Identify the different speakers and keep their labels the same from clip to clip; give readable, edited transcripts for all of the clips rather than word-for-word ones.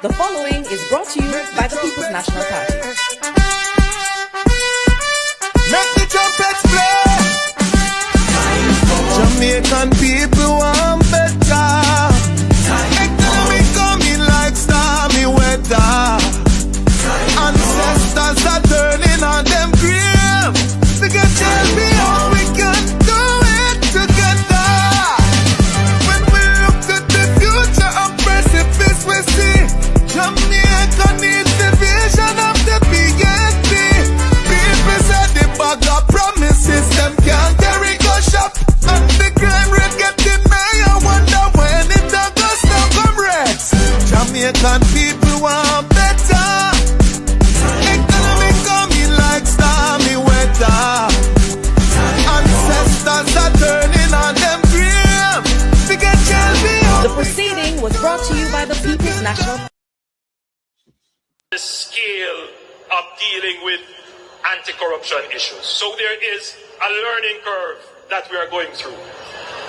Speaker 1: The following is brought to you by the People's National Party.
Speaker 2: Make the trumpets play. Jamaican people want better. Economy coming like stormy weather. Ancestors are turning on them grave. They can tell me how we can do it together. When we look at the future of precipice, we see Jamaica needs the vision of the PNP. People said the bag of promises, them can't carry go shop. And the crime rate getting high, I wonder when it a go stop comrades. Jamaican people want better. Economy coming like stormy weather. Ancestors are turning on them grave. We can tell me how.
Speaker 1: The proceeding was brought to you by the People's National Party.
Speaker 3: The scale of dealing with anti-corruption issues. So there is a learning curve that we are going through.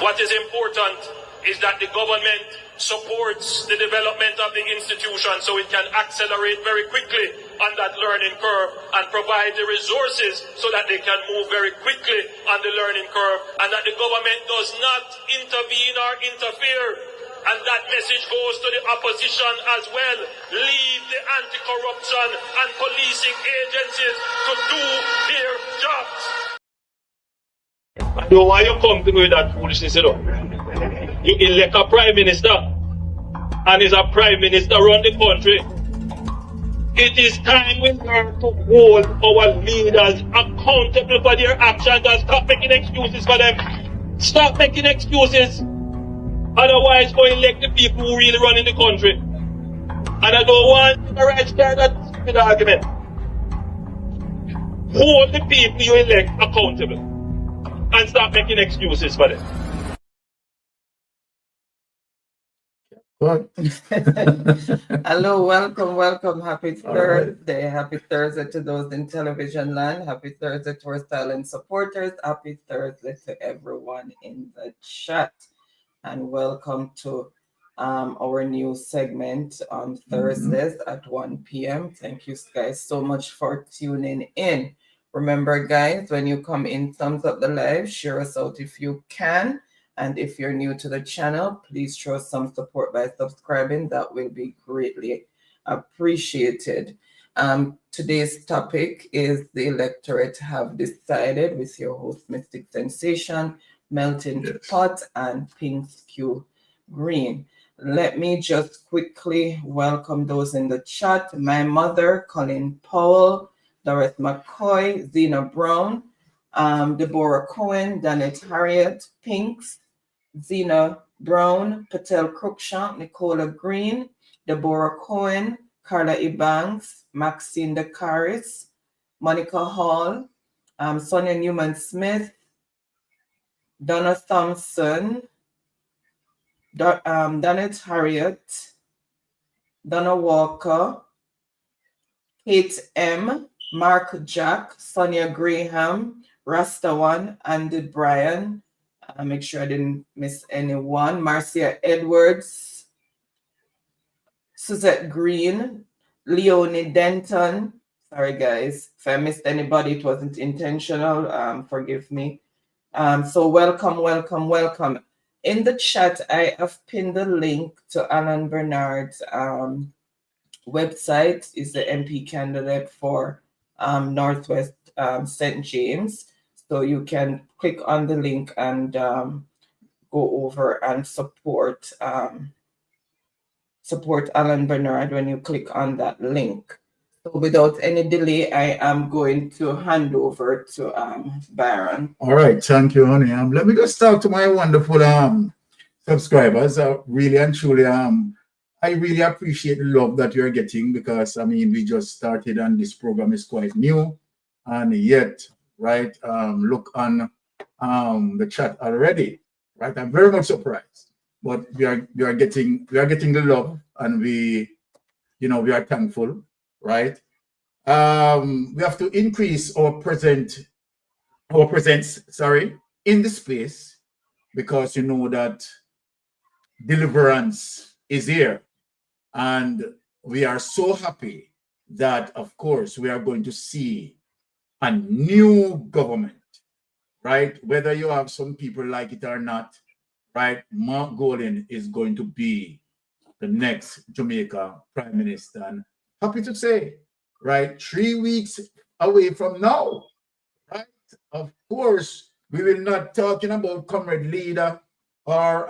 Speaker 3: What is important is that the government supports the development of the institution so it can accelerate very quickly on that learning curve and provide the resources so that they can move very quickly on the learning curve, and that the government does not intervene or interfere. And that message goes to the opposition as well. Leave the anti-corruption and policing agencies to do their jobs. I know why you come to me with that foolishness, you know. You elect a prime minister, and is a prime minister run the country. It is time we learn to hold our leaders accountable for their actions and stop making excuses for them. Stop making excuses. Otherwise, go elect the people who really run in the country. And I don't want the right start that stupid argument. Hold the people you elect accountable and stop making excuses for them.
Speaker 4: What?
Speaker 5: Hello, welcome. Happy Thursday. Happy Thursday to those in television land. Happy Thursday to our silent supporters. Happy Thursday to everyone in the chat. And welcome to our new segment on Thursdays at 1 p.m. Thank you guys so much for tuning in. Remember, guys, when you come in, thumbs up the live, share us out if you can. And if you're new to the channel, please show some support by subscribing. That will be greatly appreciated. Today's topic is the electorate have decided, with your host, Mystic Sensation, Melting Pot, and Pink Q Green. Let me just quickly welcome those in the chat. My mother, Colin Powell, Doris McCoy, Zena Brown, Deborah Cohen, Danette Harriet, Pinks, Zena Brown, Patel Cruikshank, Nicola Green, Deborah Cohen, Carla Ebanks, Maxine DeCaris, Monica Hall, Sonia Newman-Smith, Donna Thompson, Danette Harriet, Donna Walker, Kate M., Mark Jack, Sonia Graham, Rastawan, Andy Bryan, make sure I didn't miss anyone, Marcia Edwards, Suzette Green, Leonie Denton. Sorry guys, if I missed anybody, it wasn't intentional, forgive me. So welcome. In the chat, I have pinned the link to Alan Bernard's website. Is the MP candidate for Northwest St. James. So you can click on the link and go over and support Alan Bernard when you click on that link. So without any delay, I am going to hand over to Byron.
Speaker 4: All right, thank you, honey. Let me just talk to my wonderful subscribers. Really and truly, I really appreciate the love that you're getting, because I mean, we just started and this program is quite new, and yet, right, look on the chat already, right? I'm very much surprised, but we are getting the love, and we are thankful, right? We have to increase our presence, in the space, because you know that deliverance is here. And we are so happy that, of course, we are going to see a new government, right? Whether you have some people like it or not, right? Mark Golden is going to be the next Jamaica Prime Minister. And happy to say, right, 3 weeks away from now, right? Of course, we will not talking about comrade leader or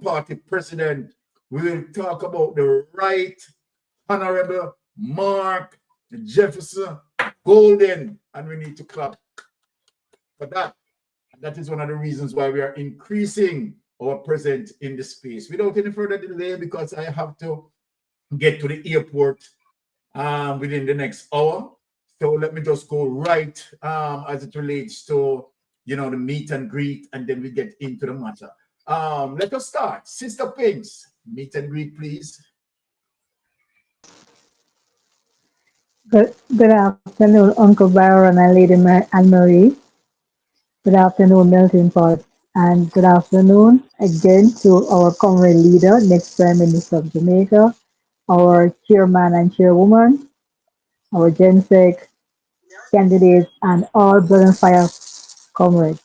Speaker 4: party president. We will talk about the right Honorable Mark Jefferson Golden, and we need to clap for that. That is one of the reasons why we are increasing our presence in the space. Without any further delay, because I have to get to the airport within the next hour. So let me just go right as it relates to, you know, the meet and greet, and then we get into the matter. Let us start. Sister Pinks, meet and greet, please.
Speaker 6: Good afternoon, Uncle Byron and Lady Anne-Marie. Good afternoon, Melting Pot. And good afternoon again to our comrade leader, next Prime Minister of Jamaica, our chairman and chairwoman, our GenSec candidates, and all Blood and Fire comrades.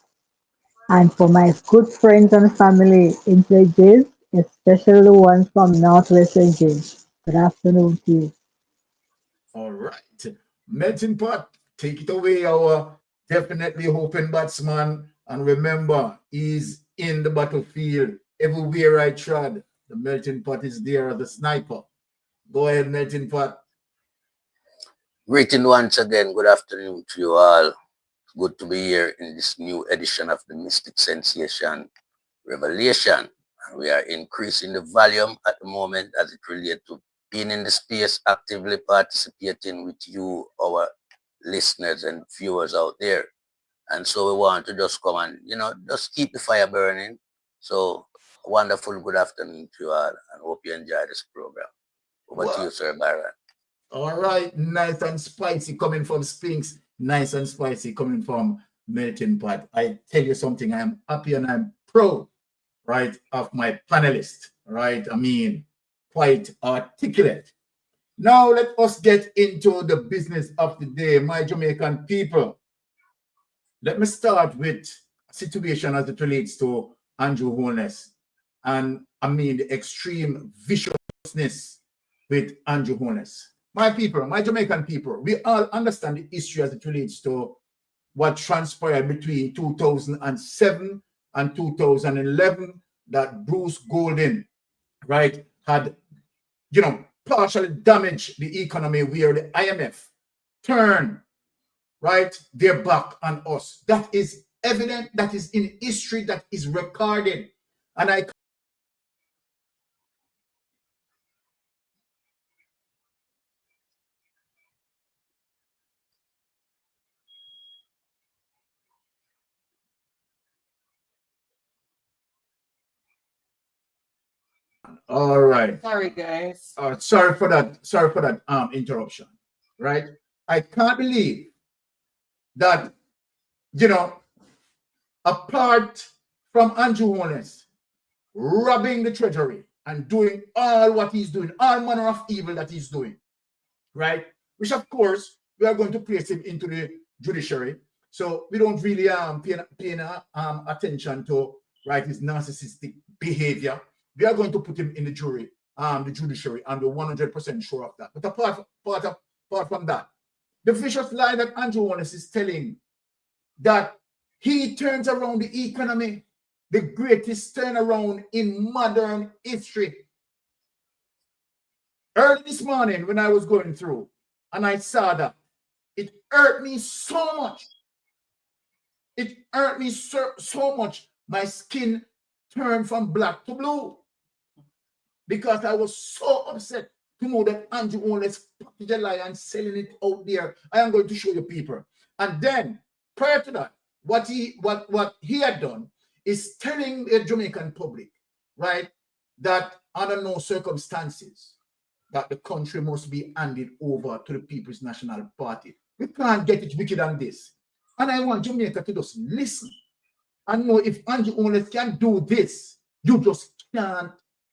Speaker 6: And for my good friends and family in Jays, especially the ones from Northwestern Jays. Good afternoon to you.
Speaker 4: All right. Melting Pot, take it away, our definitely hoping batsman. And remember, he's in the battlefield. Everywhere I trod, the Melting Pot is there as a sniper. Go ahead, Melting Pot.
Speaker 7: Greeting once again. Good afternoon to you all. Good to be here in this new edition of the Mystic Sensation Revelation. We are increasing the volume at the moment as it relates to being in the space, actively participating with you, our listeners and viewers out there. And so we want to just come and, you know, just keep the fire burning. So wonderful good afternoon to you all, and hope you enjoy this program. Over to you, Sir Byron.
Speaker 4: All right, nice and spicy coming from Spinks, nice and spicy coming from Melting Pot. I tell you something, I am happy and I'm proud, right, of my panelists, right? I mean, quite articulate. Now let us get into the business of the day, my Jamaican people. Let me start with a situation as it relates to Andrew Holness, and I mean the extreme viciousness with Andrew Holness. My people, my Jamaican people, we all understand the history as it relates to what transpired between 2007 and 2011, that Bruce Golden, right, had, you know, partially damaged the economy, where the IMF turned, right, their back on us. That is evident, that is in history, that is recorded. And I all right.
Speaker 5: Sorry, guys.
Speaker 4: Sorry for that interruption, right? I can't believe that, you know, apart from Andrew Holness robbing the treasury and doing all what he's doing, all manner of evil that he's doing, right? Which of course we are going to place him into the judiciary. So we don't really pay attention to, right, his narcissistic behavior. We are going to put him in the jury, the judiciary, and we're 100% sure of that. But apart from that, the vicious lie that Andrew Holness is telling, that he turns around the economy, the greatest turnaround in modern history. Early this morning when I was going through and I saw that, it hurt me so much. It hurt me so much. My skin turned from black to blue, because I was so upset to know that Andrew Holness packaged a lie and selling it out there. I am going to show you people. And then prior to that, what he had done is telling the Jamaican public, right, that under no circumstances that the country must be handed over to the People's National Party. We can't get it wicked than this. And I want Jamaica to just listen and know, if Andrew Holness can do this, you just can't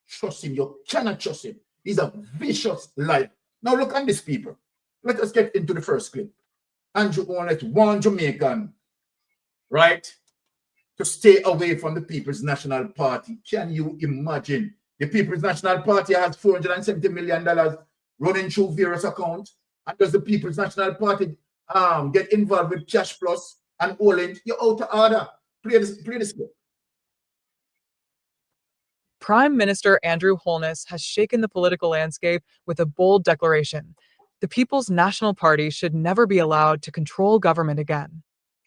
Speaker 4: trust him. You cannot trust him. He's a vicious liar. Now look at these people. Let us get into the first clip. Andrew Holness, one Jamaican, right, to stay away from the People's National Party. Can you imagine? The People's National Party has $470 million running through various accounts. And does the People's National Party get involved with Cash Plus and Orange? You're out of order. Play this clip.
Speaker 8: Prime Minister Andrew Holness has shaken the political landscape with a bold declaration. The People's National Party should never be allowed to control government again.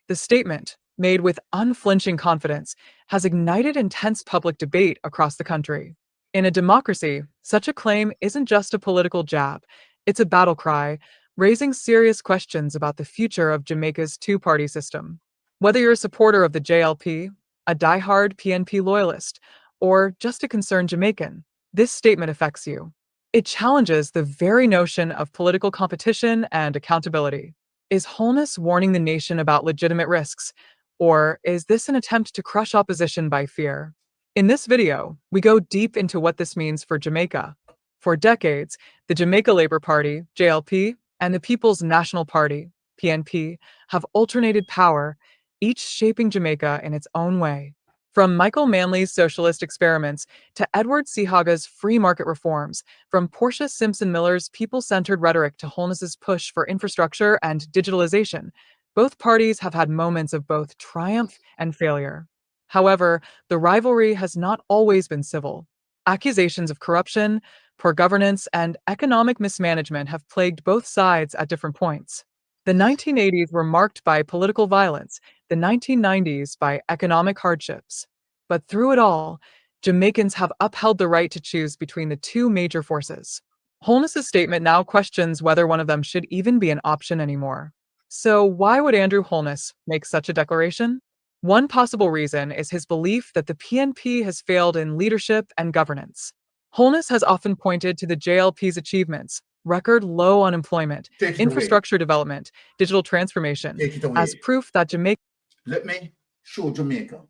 Speaker 8: The statement, made with unflinching confidence, has ignited intense public debate across the country. In a democracy, such a claim isn't just a political jab, it's a battle cry, raising serious questions about the future of Jamaica's two-party system. Whether you're a supporter of the JLP, a diehard PNP loyalist, or just a concerned Jamaican, this statement affects you. It challenges the very notion of political competition and accountability. Is Holness warning the nation about legitimate risks, or is this an attempt to crush opposition by fear? In this video, we go deep into what this means for Jamaica. For decades, the Jamaica Labour Party, JLP, and the People's National Party, PNP, have alternated power, each shaping Jamaica in its own way. From Michael Manley's socialist experiments to Edward Seaga's free market reforms, from Portia Simpson Miller's people-centered rhetoric to Holness's push for infrastructure and digitalization, both parties have had moments of both triumph and failure. However, the rivalry has not always been civil. Accusations of corruption, poor governance, and economic mismanagement have plagued both sides at different points. The 1980s were marked by political violence, the 1990s by economic hardships. But through it all, Jamaicans have upheld the right to choose between the two major forces. Holness's statement now questions whether one of them should even be an option anymore. So why would Andrew Holness make such a declaration? One possible reason is his belief that the PNP has failed in leadership and governance. Holness has often pointed to the JLP's achievements, record low unemployment, infrastructure development, digital transformation, as proof that Jamaica...
Speaker 4: Let me show Jamaica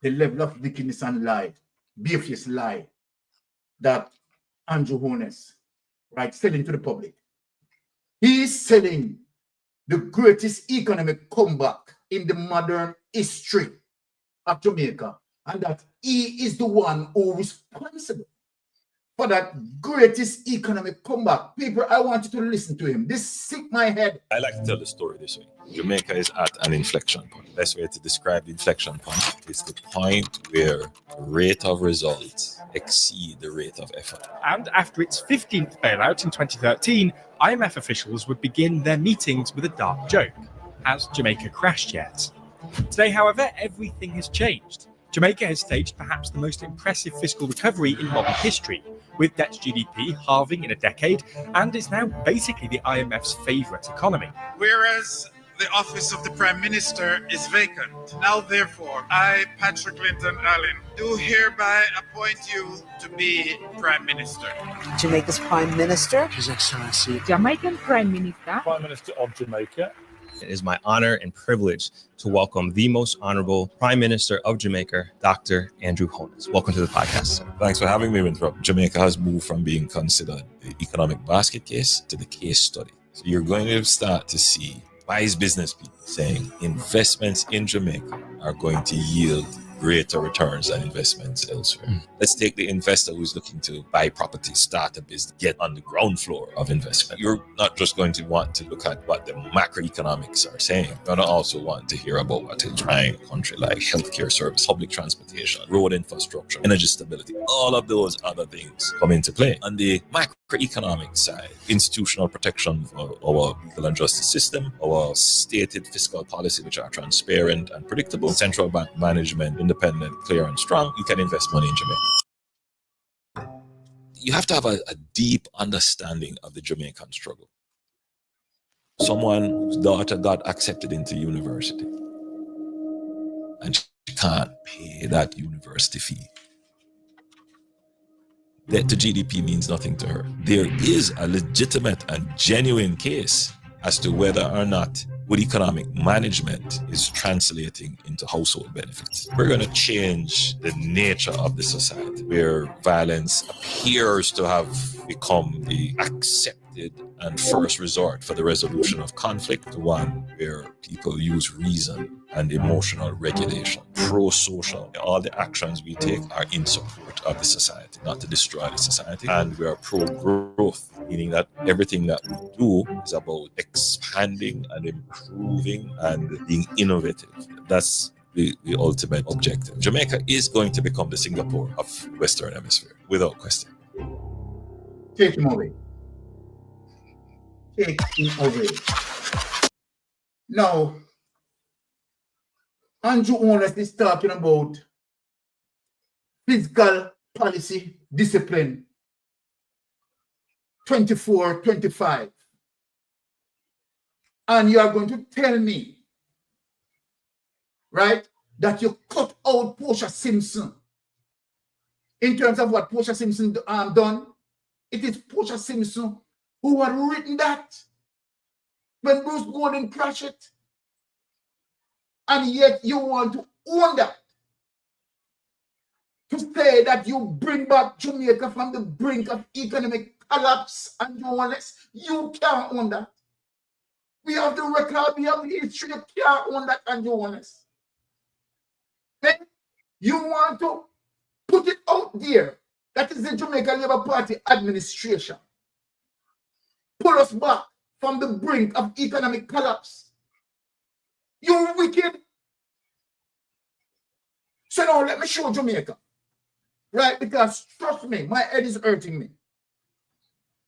Speaker 4: the level of wickedness and lie, barefaced lie, that Andrew Holness, right, selling to the public. He is selling the greatest economic comeback in the modern history of Jamaica, and that he is the one who is responsible for that greatest economic comeback. People, I want you to listen to him. This sick my head.
Speaker 9: I like to tell the story this way. Jamaica is at an inflection point. The best way to describe the inflection point is the point where the rate of results exceed the rate of effort.
Speaker 10: And after its 15th bailout in 2013, IMF officials would begin their meetings with a dark joke. Has Jamaica crashed yet? Today, however, everything has changed. Jamaica has staged perhaps the most impressive fiscal recovery in modern history, with debt to GDP halving in a decade, and is now basically the IMF's favourite economy.
Speaker 11: Whereas the office of the Prime Minister is vacant. Now, therefore, I, Patrick Clinton Allen, do hereby appoint you to be Prime Minister.
Speaker 12: Jamaica's Prime Minister.
Speaker 13: His Excellency.
Speaker 14: Jamaican Prime Minister.
Speaker 15: Prime Minister of Jamaica.
Speaker 16: It is my honor and privilege to welcome the most honorable Prime Minister of Jamaica, Dr. Andrew Holness. Welcome to the podcast, sir.
Speaker 9: Thanks for having me, Winthrop. Jamaica has moved from being considered the economic basket case to the case study. So you're going to start to see wise business people saying investments in Jamaica are going to yield greater returns than investments elsewhere. Let's take the investor who's looking to buy property, start a business, get on the ground floor of investment. You're not just going to want to look at what the macroeconomics are saying. You're going to also want to hear about what is trying a country like healthcare service, public transportation, road infrastructure, energy stability. All of those other things come into play. On the macroeconomic side, institutional protection for our legal and justice system, our stated fiscal policy, which are transparent and predictable, central bank management, independent, clear, and strong, you can invest money in Jamaica. You have to have a deep understanding of the Jamaican struggle. Someone whose daughter got accepted into university and she can't pay that university fee. Debt to GDP means nothing to her. There is a legitimate and genuine case as to whether or not with economic management is translating into household benefits. We're going to change the nature of the society where violence appears to have become the accepted and first resort for the resolution of conflict, to one where people use reason and emotional regulation, pro-social. All the actions we take are in support of the society, not to destroy the society. And we are pro-growth, meaning that everything that we do is about expanding and improving and being innovative. That's the ultimate objective. Jamaica is going to become the Singapore of Western Hemisphere, without question.
Speaker 4: Take him away. Take him away. Now, Andrew Holness is talking about fiscal policy discipline 24-25. And you are going to tell me, right, that you cut out Portia Simpson. In terms of what Portia Simpson done, it is Portia Simpson who had written that when Bruce Gordon crashed it. And yet you want to own that. To say that you bring back Jamaica from the brink of economic collapse and journalists, you can't own that. We have the record, we have the history, you can't own that and journalists. Then you want to put it out there. That is the Jamaica Labour Party administration. Pull us back from the brink of economic collapse. You're wicked. So now let me show Jamaica. Right? Because trust me, my head is hurting me.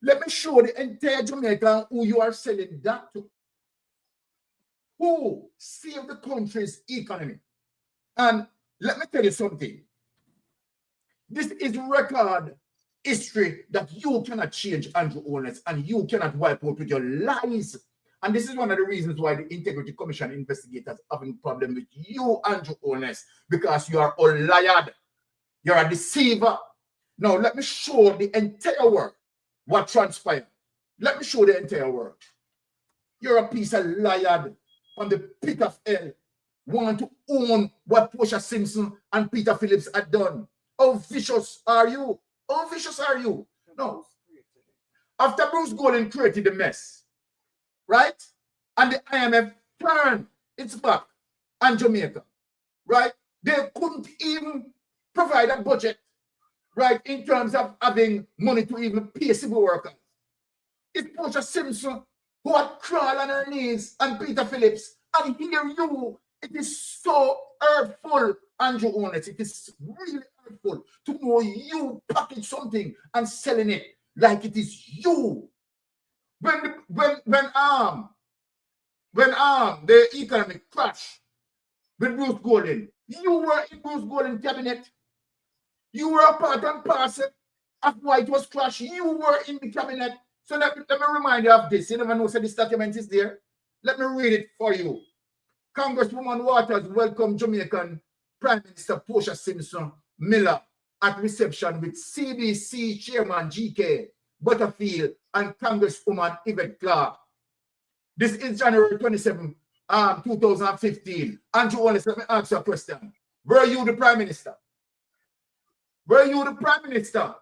Speaker 4: Let me show the entire Jamaica who you are selling that to. Who saved the country's economy. And let me tell you something. This is record history that you cannot change, Andrew Holness, and you cannot wipe out with your lies. And this is one of the reasons why the Integrity Commission investigators are having a problem with you, Andrew Holness, because you are a liar. You're a deceiver. Now, let me show the entire world what transpired. Let me show the entire world. You're a piece of liar from the pit of hell. Want to own what Portia Simpson and Peter Phillips had done. How vicious are you? How vicious are you? No. After Bruce Gordon created the mess, right? And the IMF turned its back on Jamaica, right? They couldn't even provide a budget, right, in terms of having money to even pay civil workers. It's Portia Simpson who had crawled on her knees and Peter Phillips, and here you, it is so hurtful, Andrew Holness. It is really hurtful to know you package something and selling it like it is you. When the economic crash with Bruce Gordon, you were in Bruce Gordon cabinet. You were a part and parcel of why it was crashed. You were in the cabinet. So let me remind you of this. You never know, so this document is there. Let me read it for you. Congresswoman Waters welcomed Jamaican Prime Minister Portia Simpson Miller at reception with CBC Chairman G.K. Butterfield and Congresswoman Yvette Clark. This is January 27, 2015. Andrew Holness, let me ask you a question. Were you the Prime Minister? Were you the Prime Minister?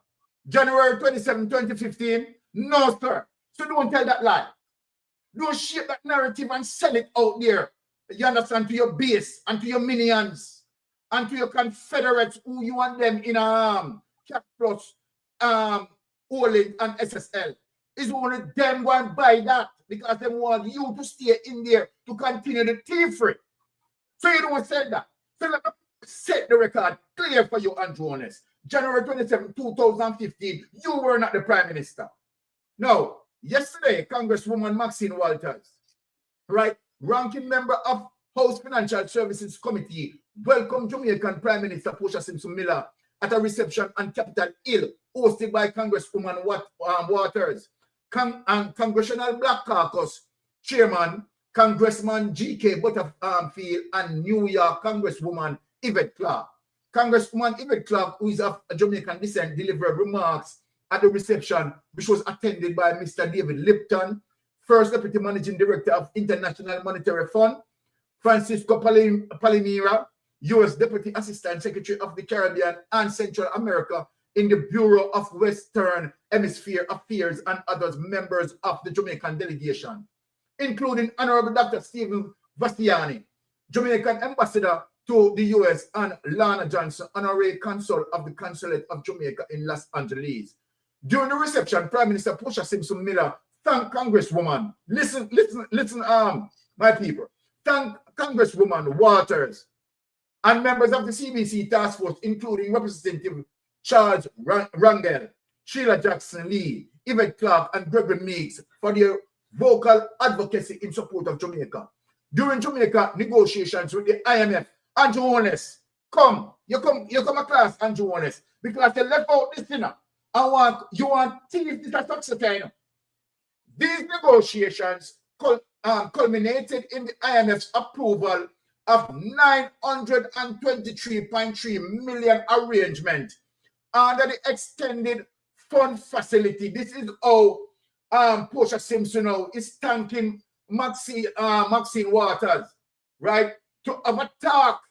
Speaker 4: January 27, 2015? No, sir. So don't tell that lie. Don't shape that narrative and sell it out there. You understand? To your base and to your minions and to your Confederates who you want them in Cap Plus, Olin and SSL. It's only them going to buy that because they want you to stay in there to continue the thievery. So you don't say that. So let me set the record clear for you, Andrew Holness. January 27, 2015, you were not the Prime Minister. Now, yesterday, Congresswoman Maxine Walters, right, ranking member of House Financial Services Committee, welcomed Jamaican Prime Minister Portia Simpson Miller at a reception on Capitol Hill, hosted by Congresswoman Waters, Congressional Black Caucus Chairman, Congressman G.K. Butterfield, and New York Congresswoman Yvette Clark. Congresswoman Yvette Clark, who is of Jamaican descent, delivered remarks at the reception, which was attended by Mr. David Lipton, First Deputy Managing Director of International Monetary Fund, Francisco Palimira, U.S. Deputy Assistant Secretary of the Caribbean and Central America in the Bureau of Western Hemisphere Affairs, and others members of the Jamaican delegation, including Honorable Dr. Stephen Bastiani, Jamaican Ambassador to the U.S., and Lana Johnson, Honorary Consul of the Consulate of Jamaica in Los Angeles. During the reception, Prime Minister Portia Simpson Miller thanked Congresswoman, listen, my people, thank Congresswoman Waters and members of the CBC task force, including Representative Charles Rangel, Sheila Jackson-Lee, Yvette Clark, and Gregory Meeks for their vocal advocacy in support of Jamaica. During Jamaica negotiations with the IMF, Andrew Holness, you come a class, Andrew Holness, because they left out this dinner. You want teeth this success. These negotiations culminated in the IMF's approval of 923.3 million arrangement under the extended fund facility. This is how Portia Simpson now is thanking Maxine Waters, right, to have a talk,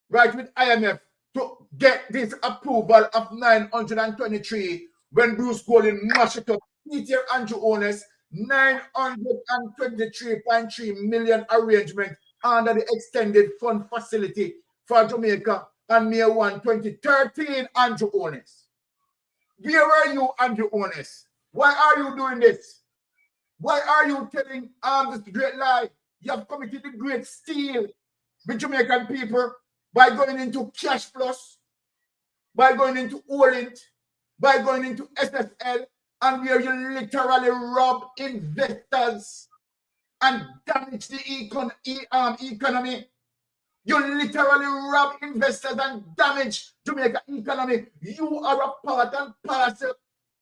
Speaker 4: right, with IMF to get this approval of 923 when Bruce Golding mashed it up. Peter Andrew Honest, 923.3 million arrangement under the extended fund facility for Jamaica on May 1, 2013, Andrew Honest. Where are you, Andrew Honest? Why are you doing this? Why are you telling this great lie? You have committed a great steal with Jamaican people by going into Cash Plus, by going into Orient, by going into SSL, and where you literally rob investors and damage the economy. You literally rob investors and damage Jamaica economy. You are a part and parcel,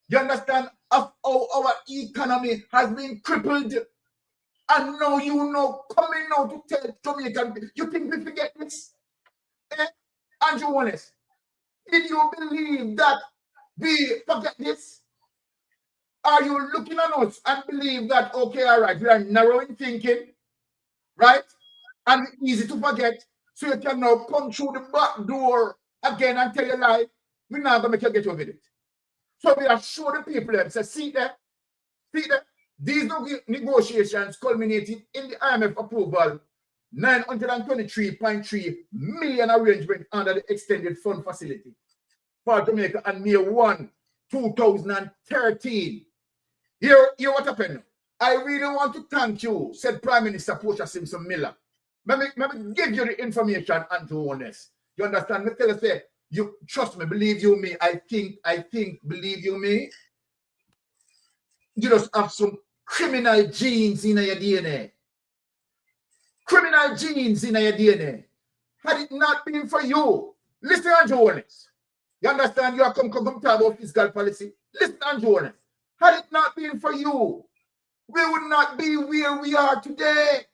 Speaker 4: you understand, of how our economy has been crippled. And now you know, coming now to tell Jamaican people, you think we forget this? Andrew Wallace, did you believe that we forget this? Are you looking at us and believe that, okay, all right, we are narrow in thinking, right? And easy to forget. So you can now come through the back door again and tell a lie. We're not going to make you get over it. So we are sure the people that say, see there. These negotiations culminated in the IMF approval, 923.3 million arrangement under the extended fund facility for Jamaica on May 1, 2013. Here what happened. I really want to thank you, said Prime Minister Portia Simpson Miller. Let me give you the information, Andrew Honest. You understand? Me tell you, say, you trust me, believe you me. I think, believe you me. You just have some criminal genes in your DNA. Criminal genes in your DNA. Had it not been for you, listen, Andrew Honest. You understand? You are come talk about fiscal policy. Listen, Andrew Honest. Had it not been for you, we would not be where we are today.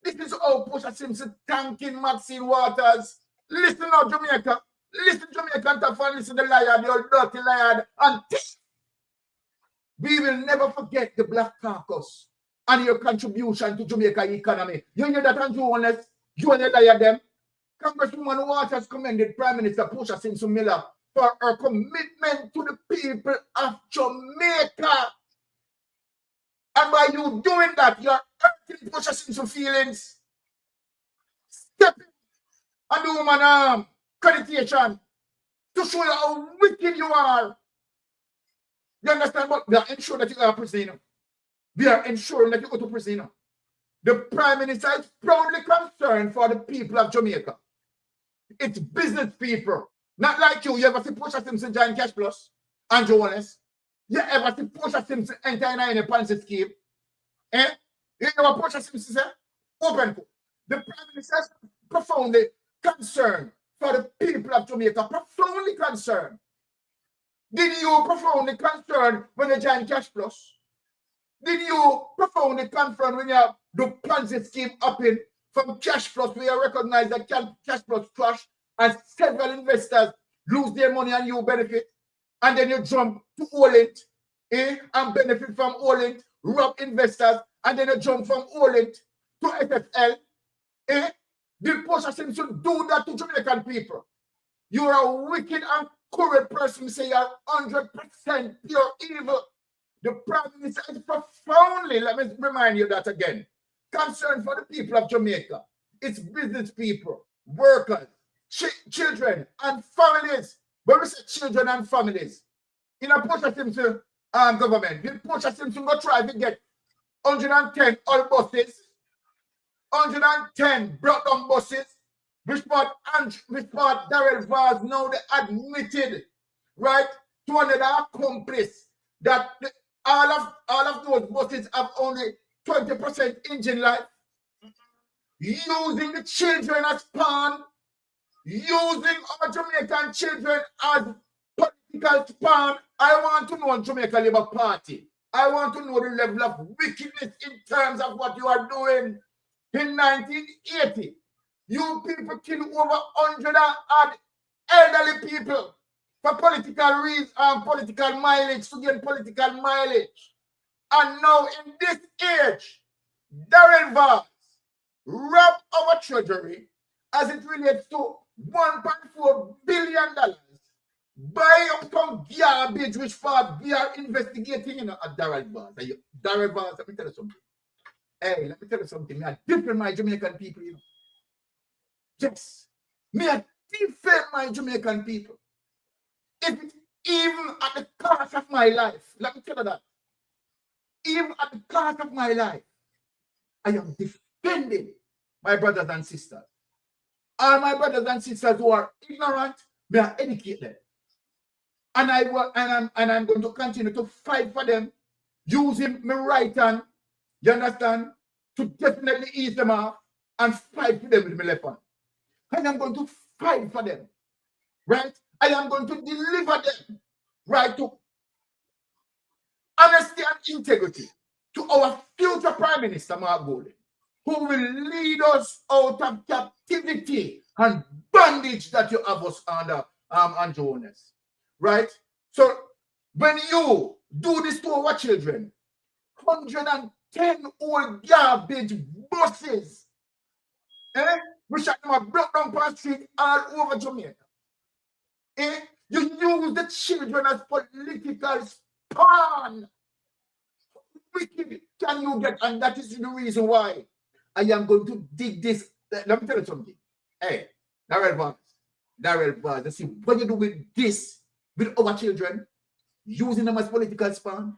Speaker 4: This is how Portia Simpson thanking Maxine Waters. Listen now, Jamaica. Listen, Jamaican tough and listen to the liar, the old dirty liar. And we will never forget the Black Caucus and your contribution to Jamaica economy. You hear that, Andrew Honest? You and the liar them. Congresswoman Waters commended Prime Minister Portia Simpson Miller for her commitment to the people of Jamaica. And by you doing that, you're hurting Portia Simpson's feelings. Step in and do woman accreditation to show you how wicked you are. You understand? But we are ensuring that you are a prisoner. We are ensuring that you go to prison. The Prime Minister is proudly concerned for the people of Jamaica. It's business people. Not like you. You ever see Portia Simpson join Cash Plus? Andrew Honest? You ever see Portia Simpson enter in a Ponzi scheme? You know what Portia Simpson said? Open. The Prime Minister is profoundly concerned for the people of Jamaica. Profoundly concerned. Did you profoundly concerned when you join Cash Plus? Did you profoundly concerned when you have the Ponzi scheme up in from Cash Plus, where you recognize that Cash Plus crash and several investors lose their money and you benefit? And then you jump to Orient and benefit from Orient, rob investors, and then you jump from Orient to FFL. Did Portia Simpson do that to Jamaican people? You're a wicked and cruel person. Say you're 100% pure evil. The Prime Minister is profoundly, let me remind you that again, concerned for the people of Jamaica. It's business people, workers, children, and families. When we say children and families, in a Portia Simpson government, did Portia Simpson go try to get 110 oil buses, 110 brought down buses, which part Darrell Vaz now they admitted, right, to another accomplice that all of those buses have only 20% engine life, using the children as pawn, using our Jamaican children as political pawn. I want to know Jamaica Labour Party. I want to know the level of wickedness in terms of what you are doing. In 1980, you people killed over 100 odd elderly people for political reasons and political mileage, to get political mileage. And now in this age, Darrell Vaz rob our treasury as it relates to $1.4 billion, buy up some garbage which part we are investigating at Darrell Vaz. Darrell Vaz, let me tell you something. Hey, let me tell you something. I defend my Jamaican people, you know. Yes. I defend my Jamaican people. If it's even at the cost of my life, let me tell you that. Even at the cost of my life, I am defending my brothers and sisters. All my brothers and sisters who are ignorant, may I educate them. And I'm going to continue to fight for them, using my right hand, you understand, to definitely ease them off and fight for them with my left hand. And I'm going to fight for them, right? I am going to deliver them, right, to honesty and integrity to our future Prime Minister, Mark Golden, who will lead us out of captivity and bondage that you have us under, Andrew Honest, right? So when you do this to our children, 110 old garbage buses, which are broke down per street all over Jamaica. You use the children as political pawn. Wicked can you get? And that is the reason why I am going to dig this. Let me tell you something. Hey, Darrell Vaz, you see what you do with this, with our children, using them as political spawn.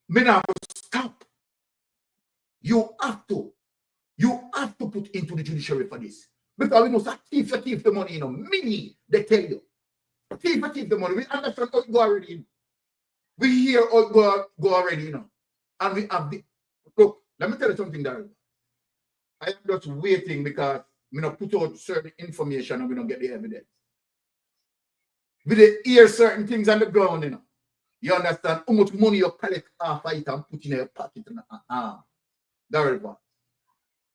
Speaker 4: Me now stop. You have to put into the judiciary for this. Because we know that thief the money, you know. Many, they tell you. Thief the money. We understand how it go already. You know. We hear how it go already, you know. And we have the look, let me tell you something, Darrell. I am just waiting because we don't put out certain information and we don't get the evidence. We hear certain things on the ground, you know. You understand how much money you collect off of it and put in your pocket and Darrell Vaz.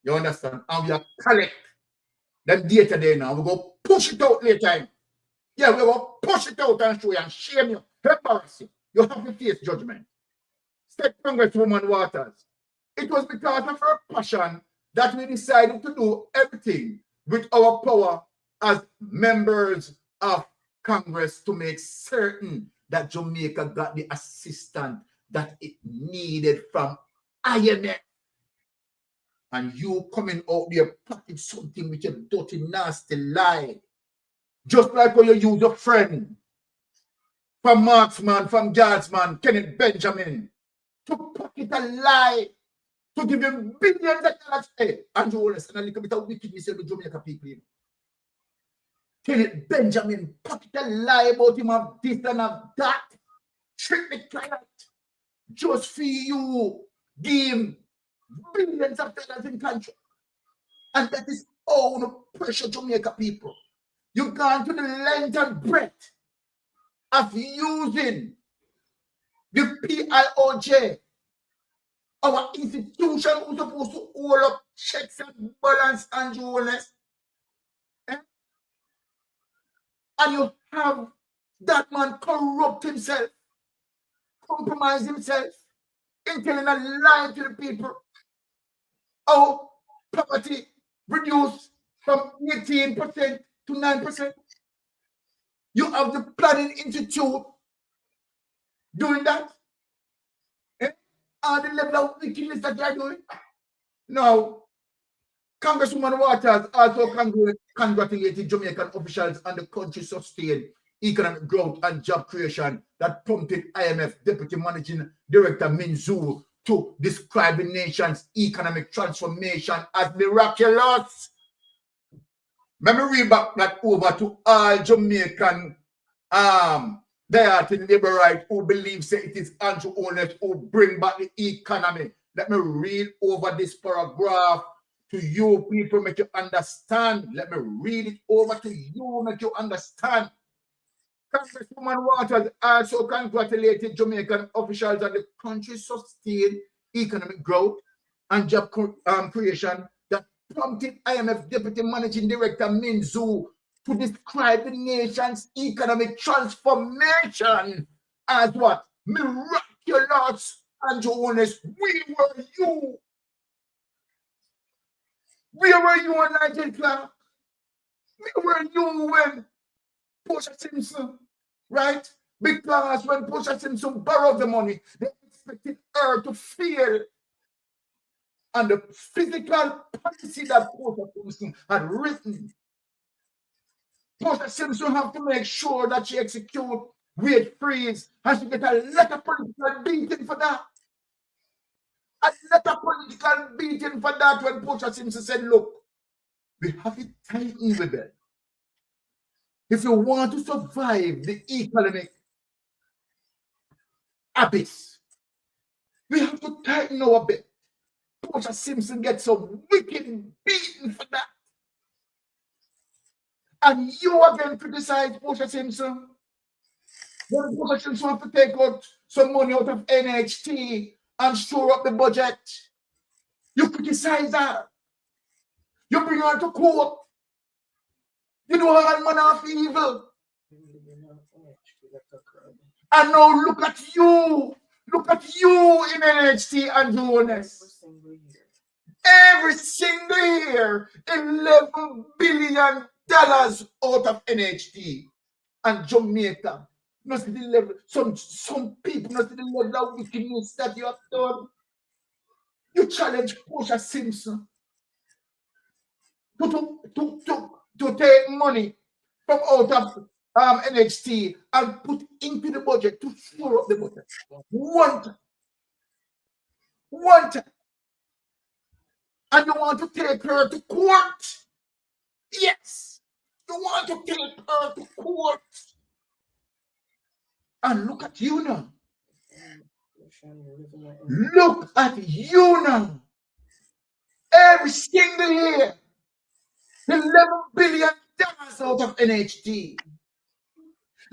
Speaker 4: You understand? And we are collect them data there now. We go push it out later. Yeah, we go push it out and show you and shame you, embarrass you. You have to face judgment. State Congresswoman Waters. It was because of her passion that we decided to do everything with our power as members of Congress to make certain that Jamaica got the assistance that it needed from IMF. And you coming out there packing something with your dirty, nasty lie. Just like when you use your friend from Marksman, from Guardsman, Kenneth Benjamin, to pocket a lie, to give him billions of dollars. Hey, Andrew Honest, and a little bit of wickedness in the Jamaica people. You know. Kenneth Benjamin pocket a lie about him of this and of that. Trick the client. Just for you, give him billions of dollars in country. And that is all the pressure Jamaica people. You've gone to the length and breadth of using the PIOJ, our institution who's supposed to hold up checks and balance and honest. And you have that man corrupt himself, compromise himself, in telling a lie to the people. Oh, poverty reduced from 18% to 9%. You have the Planning Institute doing that. And the level of wickedness that they are doing. Now, Congresswoman Waters also congratulated Jamaican officials on the country's sustained economic growth and job creation that prompted IMF Deputy Managing Director Min Zhu to describe the nation's economic transformation as miraculous. Let me read back that over to all Jamaican Dieting labor right who believes that it is Andrew Holness who bring back the economy. Let me read over this paragraph to you people, make you understand. Let me read it over to you, make you understand. Congresswoman Waters also congratulated Jamaican officials on the country's sustained economic growth and job creation that prompted IMF Deputy Managing Director Min Zhu to describe the nation's economic transformation as what? Miraculous. And Jonas, we were you. Where were you on Nigel Clark? Where were you when Portia Simpson, right? Because when Portia Simpson borrowed the money, they expected her to fail. And the physical policy that Portia Simpson had written, Portia Simpson have to make sure that she execute wage freeze, and she get a lot of political beating for that. A lot of political beating for that when Portia Simpson said, look, we have to tighten with it. If you want to survive the economic abyss, we have to tighten our bit. Portia Simpson gets a wicked beating for that. And you again criticize Portia Simpson. When Portia Simpson have to take out some money out of NHT and shore up the budget, you criticize her. You bring her to court. You know her man of evil. And now look at you. Look at you in NHT and Jonas. Every single year, $11 billion out of NHT and Jamaica. Not the level. Some people not the level of wickedness that you have done. You challenge Portia Simpson to take money from out of NHT and put into the budget to shore up the budget. One time. And you want to take her to court? Yes. You want to take her to court. And look at you now. Look at you now. Every single year, $11 billion out of NHT.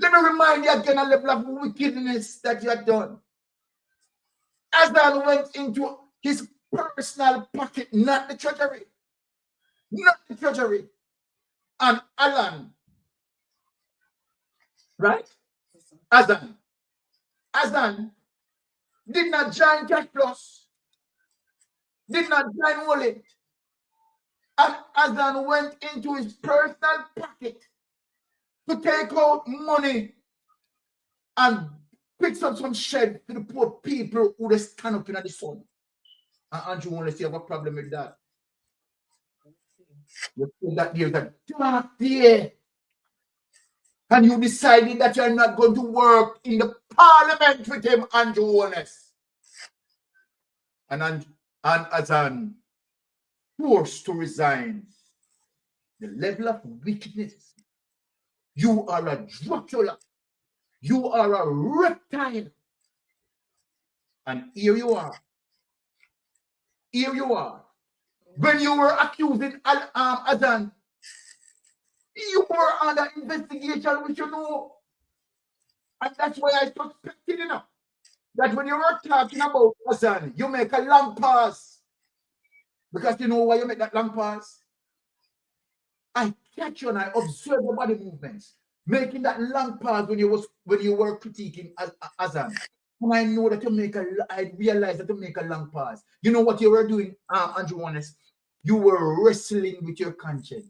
Speaker 4: Let me remind you again a level of wickedness that you have done. Azan went into his personal pocket, not the treasury. Not the treasury. And Alan, right? Azan did not join Cash Plus, did not join Wallet. And Azan went into his personal pocket to take out money and pick up some shed to the poor people who they stand up in the sun. And Andrew want to say have a problem with that. You feel that there's a dark day. And you decided that you're not going to work in the parliament with him, Andrew Honest. And Azan forced to resign. The level of wickedness. You are a Dracula. You are a reptile. And here you are. Here you are. When you were accusing Azan, you were under investigation, which you know. And that's why I suspected enough that when you were talking about Azan, you make a long pause. Because you know why you make that long pause? I catch you and I observe your body movements, making that long pause when you were critiquing Azan. And I know that I realize that to make a long pause. You know what you were doing, Andrew Honest? You were wrestling with your conscience.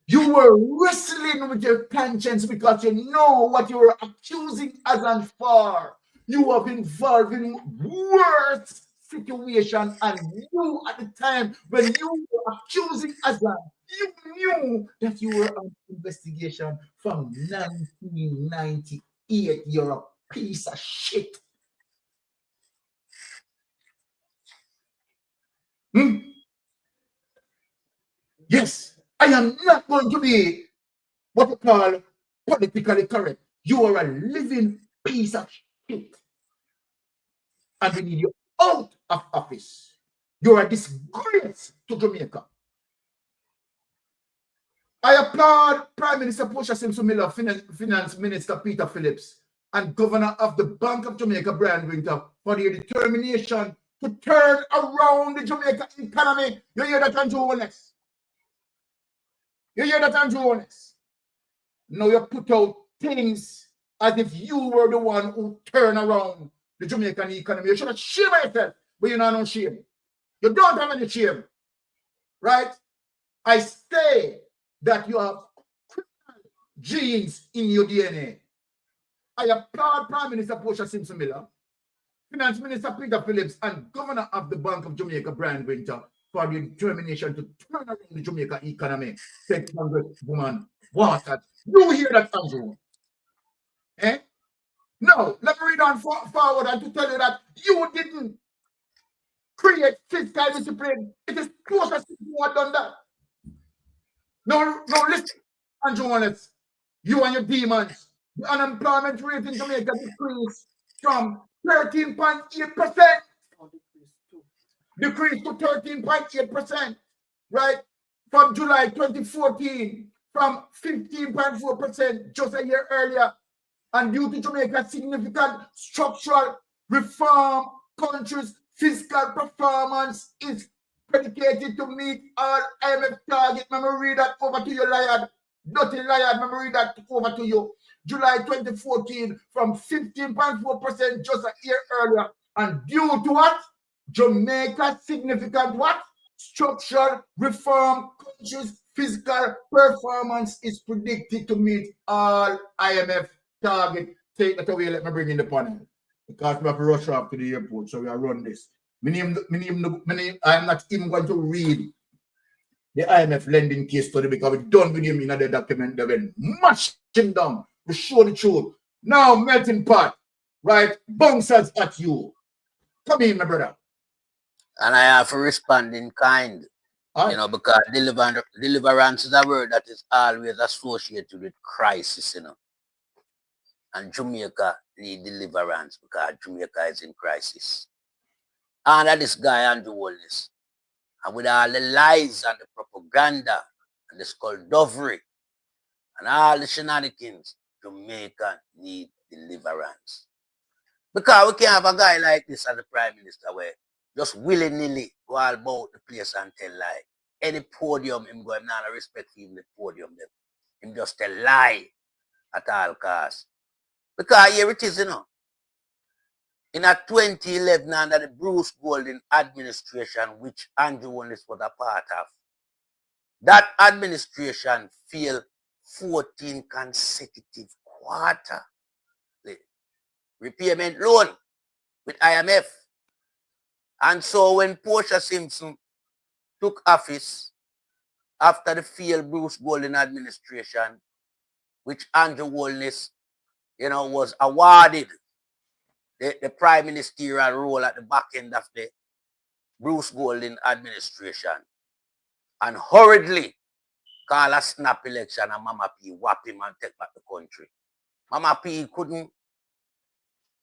Speaker 4: You were wrestling with your conscience because you know what you were accusing Azan for. You were involved in worse situation, and you at the time when you were accusing Azan, you knew that you were on investigation from 1998. You're a piece of shit. Yes, I am not going to be what you call politically correct. You are a living piece of shit. And we need you out of office. You're a disgrace to Jamaica. I applaud Prime Minister Portia Simpson Miller, Finance Minister Peter Phillips, and Governor of the Bank of Jamaica, Brian Winter, for their determination to turn around the Jamaica economy. You hear that, Andrew Honest? You hear that, Andrew Honest? Now you put out things as if you were the one who turned around the Jamaican economy. You should have shame yourself, but you know no shame. You don't have any shame, right? I say that you have criminal genes in your DNA. I applaud Prime Minister Portia Simpson Miller, Finance Minister Peter Phillips, and Governor of the Bank of Jamaica, Brian Winter, for their determination to turn around the Jamaica economy. Take Congresswoman Water. You hear that, Andrew? Eh? No, let me read on forward and to tell you that you didn't create fiscal discipline. It is Portia Simpson who had done that. No, listen, Andrew Honest. You and your demons. The unemployment rate in Jamaica decreased from 13.8%. Decreased to 13.8%, right? From July 2014, from 15.4% just a year earlier. And due to Jamaica's significant structural reform, country's fiscal performance is predicated to meet all IMF targets. Let me read that over to you, Lion. Dirty Lion, let me read that over to you. July 2014, from 15.4% just a year earlier. And due to what? Jamaica's significant what? Structural reform, country's fiscal performance is predicted to meet all IMF target. Take that away. Let me bring in the panel because we have to rush off to the airport, so we are run this. I'm not even going to read the IMF lending case study because we're done with him in the document. They will mash him down. We show the truth. Now, melting pot, right? Bouncers at you. Come in, my brother.
Speaker 7: And I have to respond in kind. You know, because deliverance is a word that is always associated with crisis, you know. And Jamaica need deliverance because Jamaica is in crisis. And that this guy Andrew Holness, and with all the lies and the propaganda and the skullduggery and all the shenanigans, Jamaica need deliverance. Because we can't have a guy like this as the Prime Minister where just willy-nilly go all about the place and tell lie. Any podium him go, him not respect for even the podium them. Him just tell lie at all costs. Because here it is, you know. In a 2011 under the Bruce Golding administration, which Andrew Holness was a part of, that administration failed 14 consecutive quarters. Repayment loan with IMF. And so when Portia Simpson took office after the failed Bruce Golding administration, which Andrew Holness, you know, was awarded the prime ministerial role at the back end of the Bruce Golding administration, and hurriedly call a snap election and Mama P whap him and take back the country. Mama P couldn't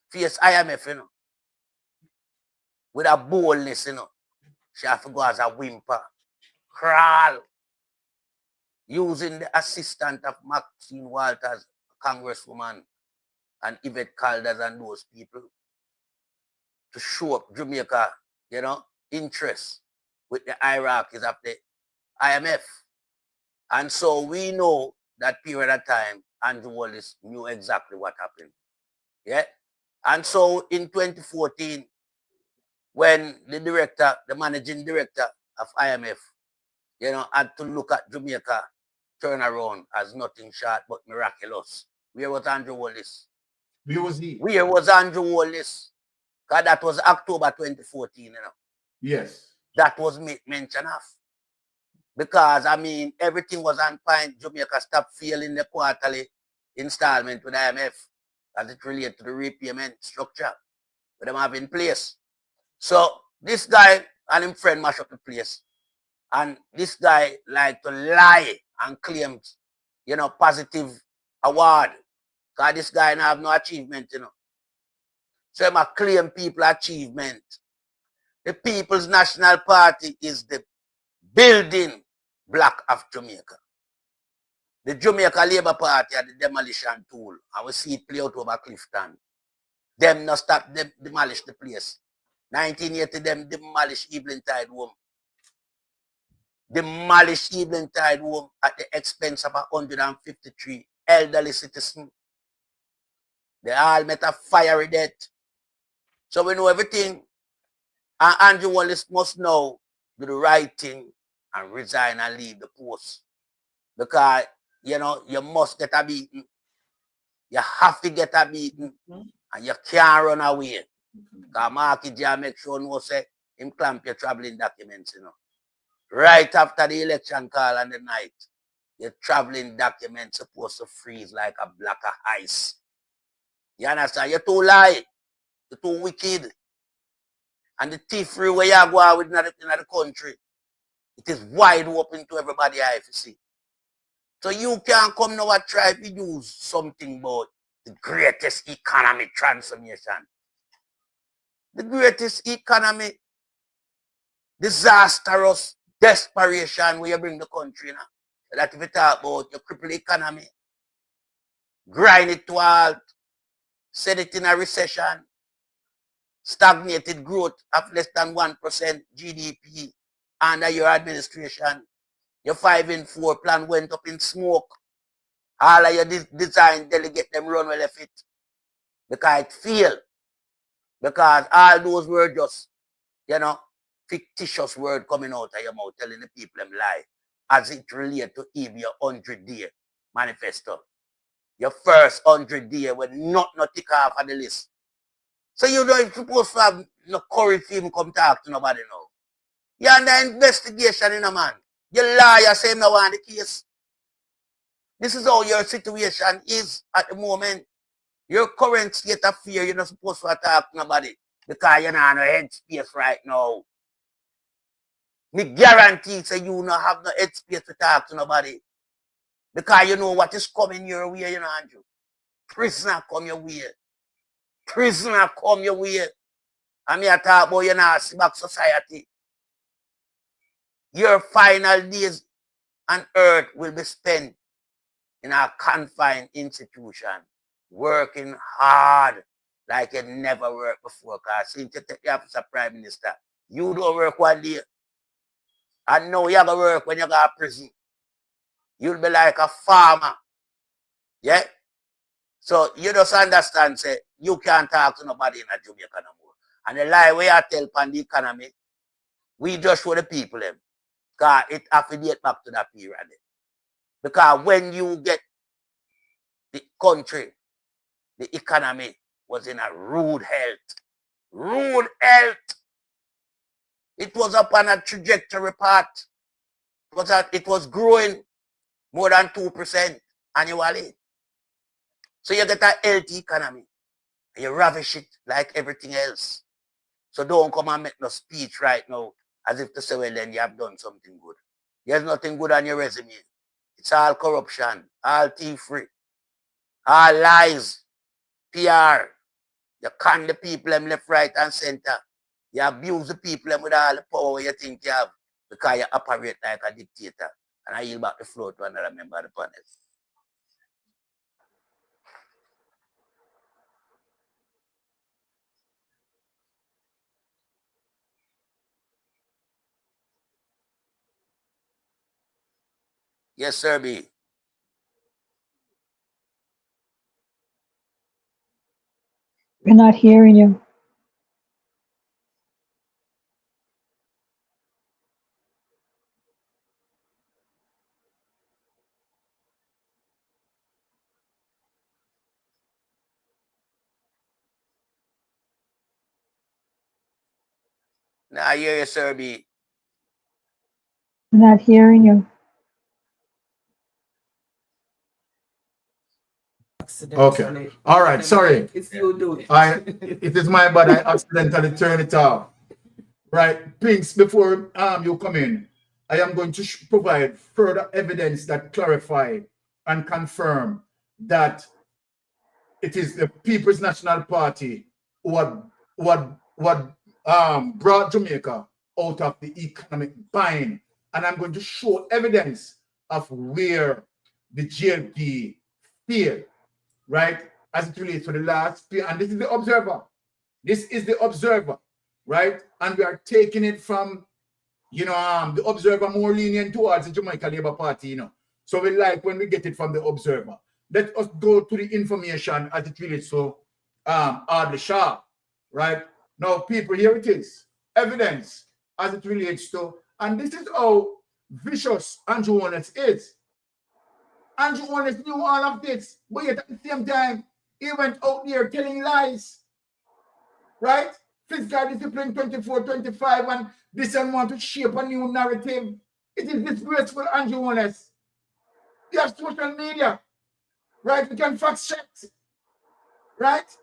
Speaker 7: face IMF, you know, with a boldness, you know. She have to go as a whimper, crawl, using the assistant of Maxine Walters, Congresswoman, and Yvette Caldas and those people to show up Jamaica, you know, interest with the hierarchies of the IMF. And so we know that period of time, Andrew Holness knew exactly what happened. Yeah. And so in 2014, when the managing director of IMF, had to look at Jamaica turnaround as nothing short but miraculous. Where was Andrew Wallace?
Speaker 4: Where was he?
Speaker 7: Where was Andrew Wallace? Because that was October 2014,
Speaker 4: Yes.
Speaker 7: That was mentioned of. Because, I mean, everything was on point. Jamaica stopped failing the quarterly installment with IMF as it related to the repayment structure that them have in place. So this guy and his friend mash up the place. And this guy like to lie and claims, positive award. Because this guy don't have no achievement, So he might claim people achievement. The People's National Party is the building block of Jamaica. The Jamaica Labour Party are the demolition tool. And we see it play out over Clifton. Them not stop them demolish the place. 1980, them demolish Evelyn Tide Home. Demolish Evelyn Tide Home at the expense of 153 elderly citizens. They all met a fiery death. So we know everything. And Andrew Wallace must now do the right thing and resign and leave the post. Because, you must get a beating. You have to get a beating. And you can't run away. Because Marky J make sure no say him clamp your traveling documents, Right after the election call on the night, your traveling documents supposed to freeze like a block of ice. You understand? You're too light. You're too wicked. And the thievery where you go with in the country, it is wide open to everybody I see. So you can't come now and try to use something about the greatest economic transformation. The greatest economy, disastrous desperation where you bring the country now. That if you talk about your crippled economy, grind it to halt, set it in a recession, stagnated growth of less than 1% GDP under your administration. Your 5-in-4 plan went up in smoke. All of your design delegate them run well of it. Because it failed. Because all those were just, fictitious word coming out of your mouth telling the people them lie. As it relates to even your 100-day manifesto. Your first 100-day when not tick off on the list. So you don't supposed to have no courage to even come talk to nobody now. You're under investigation, man. Your lawyer say no want the case. This is how your situation is at the moment. Your current state of fear, you're not supposed to talk to nobody because you're not in no headspace right now. Me guarantee say you not have no headspace to talk to nobody because you know what is coming your way, Andrew. Prisoner come your way. Prisoner come your way. And me a talk about you now, see back society. Your final days on earth will be spent in a confined institution, working hard like you never worked before. Because since you take the office of Prime Minister, you don't work one day. And now you have to work when you go to prison. You'll be like a farmer. Yeah? So you just understand, say, you can't talk to nobody in a Jamaica no more. And the lie we are tell on the economy, we just show the people them. Because it affiliate back to that period. Because when you get the country, the economy was in a rude health. Rude health. It was up on a trajectory path. It was growing more than 2% annually. So you get a healthy economy. And you ravish it like everything else. So don't come and make no speech right now as if to say, well, then you have done something good. There's nothing good on your resume. It's all corruption, all thievery, all lies, PR. You con the people them left, right, and center. You abuse the people them with all the power you think you have because you operate like a dictator. And I yield back the floor to another member of the panel. Yes, sir, B.
Speaker 6: We're not hearing you.
Speaker 7: Now I hear you, Sir B.
Speaker 6: We're not hearing you.
Speaker 4: Okay. All right. Sorry.
Speaker 5: It's you do it.
Speaker 4: It is my bad. I accidentally turned it off. Right. Pinks, before you come in, I am going to provide further evidence that clarify and confirm that it is the People's National Party who brought Jamaica out of the economic bind. And I'm going to show evidence of where the JLP failed, right, as it relates to the last year. And this is the Observer. This is the Observer, right? And we are taking it from, the Observer more lenient towards the Jamaica Labour Party, So we like when we get it from the Observer. Let us go to the information as it relates to Ardley Shaw, right? Now, people, here it is. Evidence as it relates to, and this is how vicious Andrew Holness is. Andrew Holness knew all of this, but yet at the same time, he went out there telling lies, right? Fiscal discipline 24-25, and this and want to shape a new narrative. It is disgraceful, Andrew Holness. You have social media, right? You can fact check, right?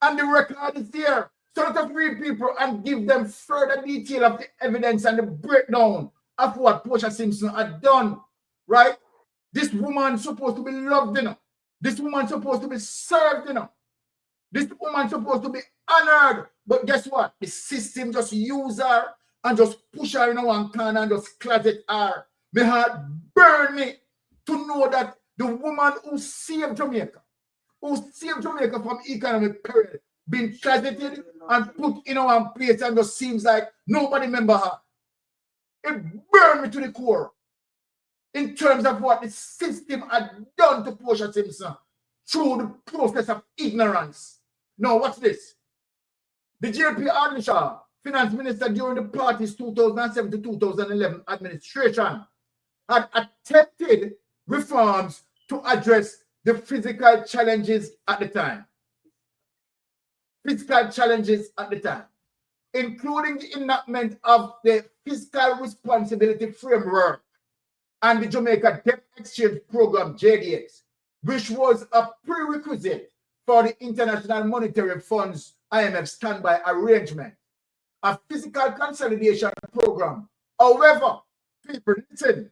Speaker 4: And the record is there. So let us read people and give them further detail of the evidence and the breakdown of what Portia Simpson had done, right? This woman supposed to be loved, This woman supposed to be served, This woman supposed to be honored. But guess what? The system just use her and just push her in one corner and just closet her. My heart burn me to know that the woman who saved Jamaica from economic peril, been closeted and put in one place, and just seems like nobody remember her. It burned me to the core in terms of what the system had done to Portia Simpson through the process of ignorance. Now, what's this? The JLP Ardley Shaw, finance minister during the party's 2007 to 2011 administration, had attempted reforms to address the physical challenges at the time. Including the enactment of the Fiscal Responsibility Framework and the Jamaica Debt Exchange Program, JDX, which was a prerequisite for the International Monetary Fund's IMF standby arrangement, a fiscal consolidation program. However, people listen,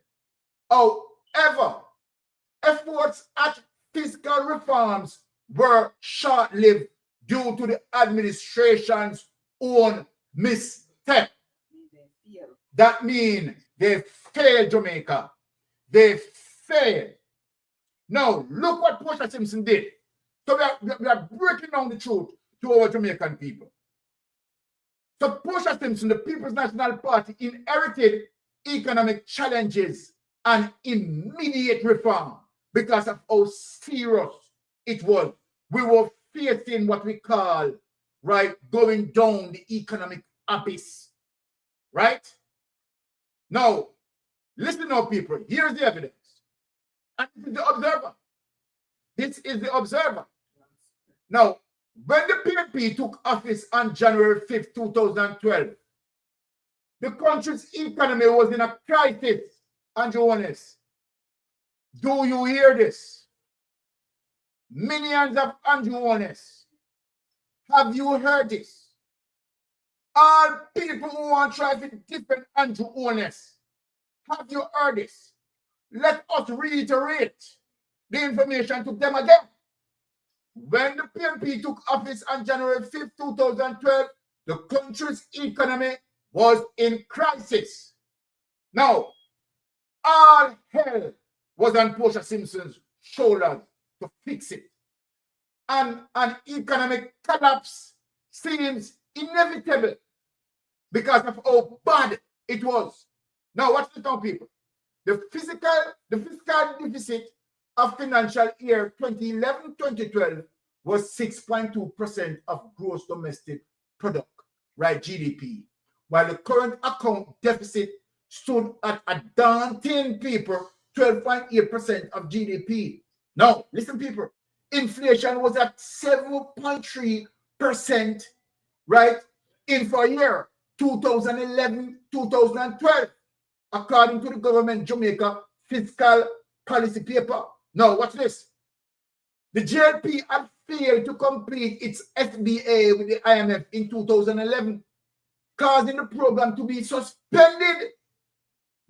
Speaker 4: efforts at fiscal reforms were short-lived due to the administration's own misstep. That means they failed Jamaica. They failed. Now, look what Portia Simpson did. So we are breaking down the truth to our Jamaican people. So Portia Simpson, the People's National Party, inherited economic challenges and immediate reform because of how serious it was. We were facing what we call, right, going down the economic abyss, right? Now, listen now, people. Here's the evidence. And this is the Observer. This is the Observer. Now, when the PNP took office on January 5th, 2012, the country's economy was in a crisis, Andrew Holness. Do you hear this? Millions of Andrew Holness. Have you heard this? All people who want to try to different Andrew Holness. Have you heard this? Let us reiterate the information to them again. When the PNP took office on January 5th, 2012, the country's economy was in crisis. Now, all hell was on Portia Simpson's shoulders to fix it. And an economic collapse seems inevitable because of how bad it was. Now, watch this now, people. The fiscal deficit of financial year 2011-2012 was 6.2% of gross domestic product, right, GDP, while the current account deficit stood at a daunting, people, 12.8% of GDP. Now, listen, people, inflation was at 7.3%, right, in for a year, 2011-2012, according to the government Jamaica fiscal policy paper. Now, watch this. The JLP had failed to complete its SBA with the IMF in 2011, causing the program to be suspended,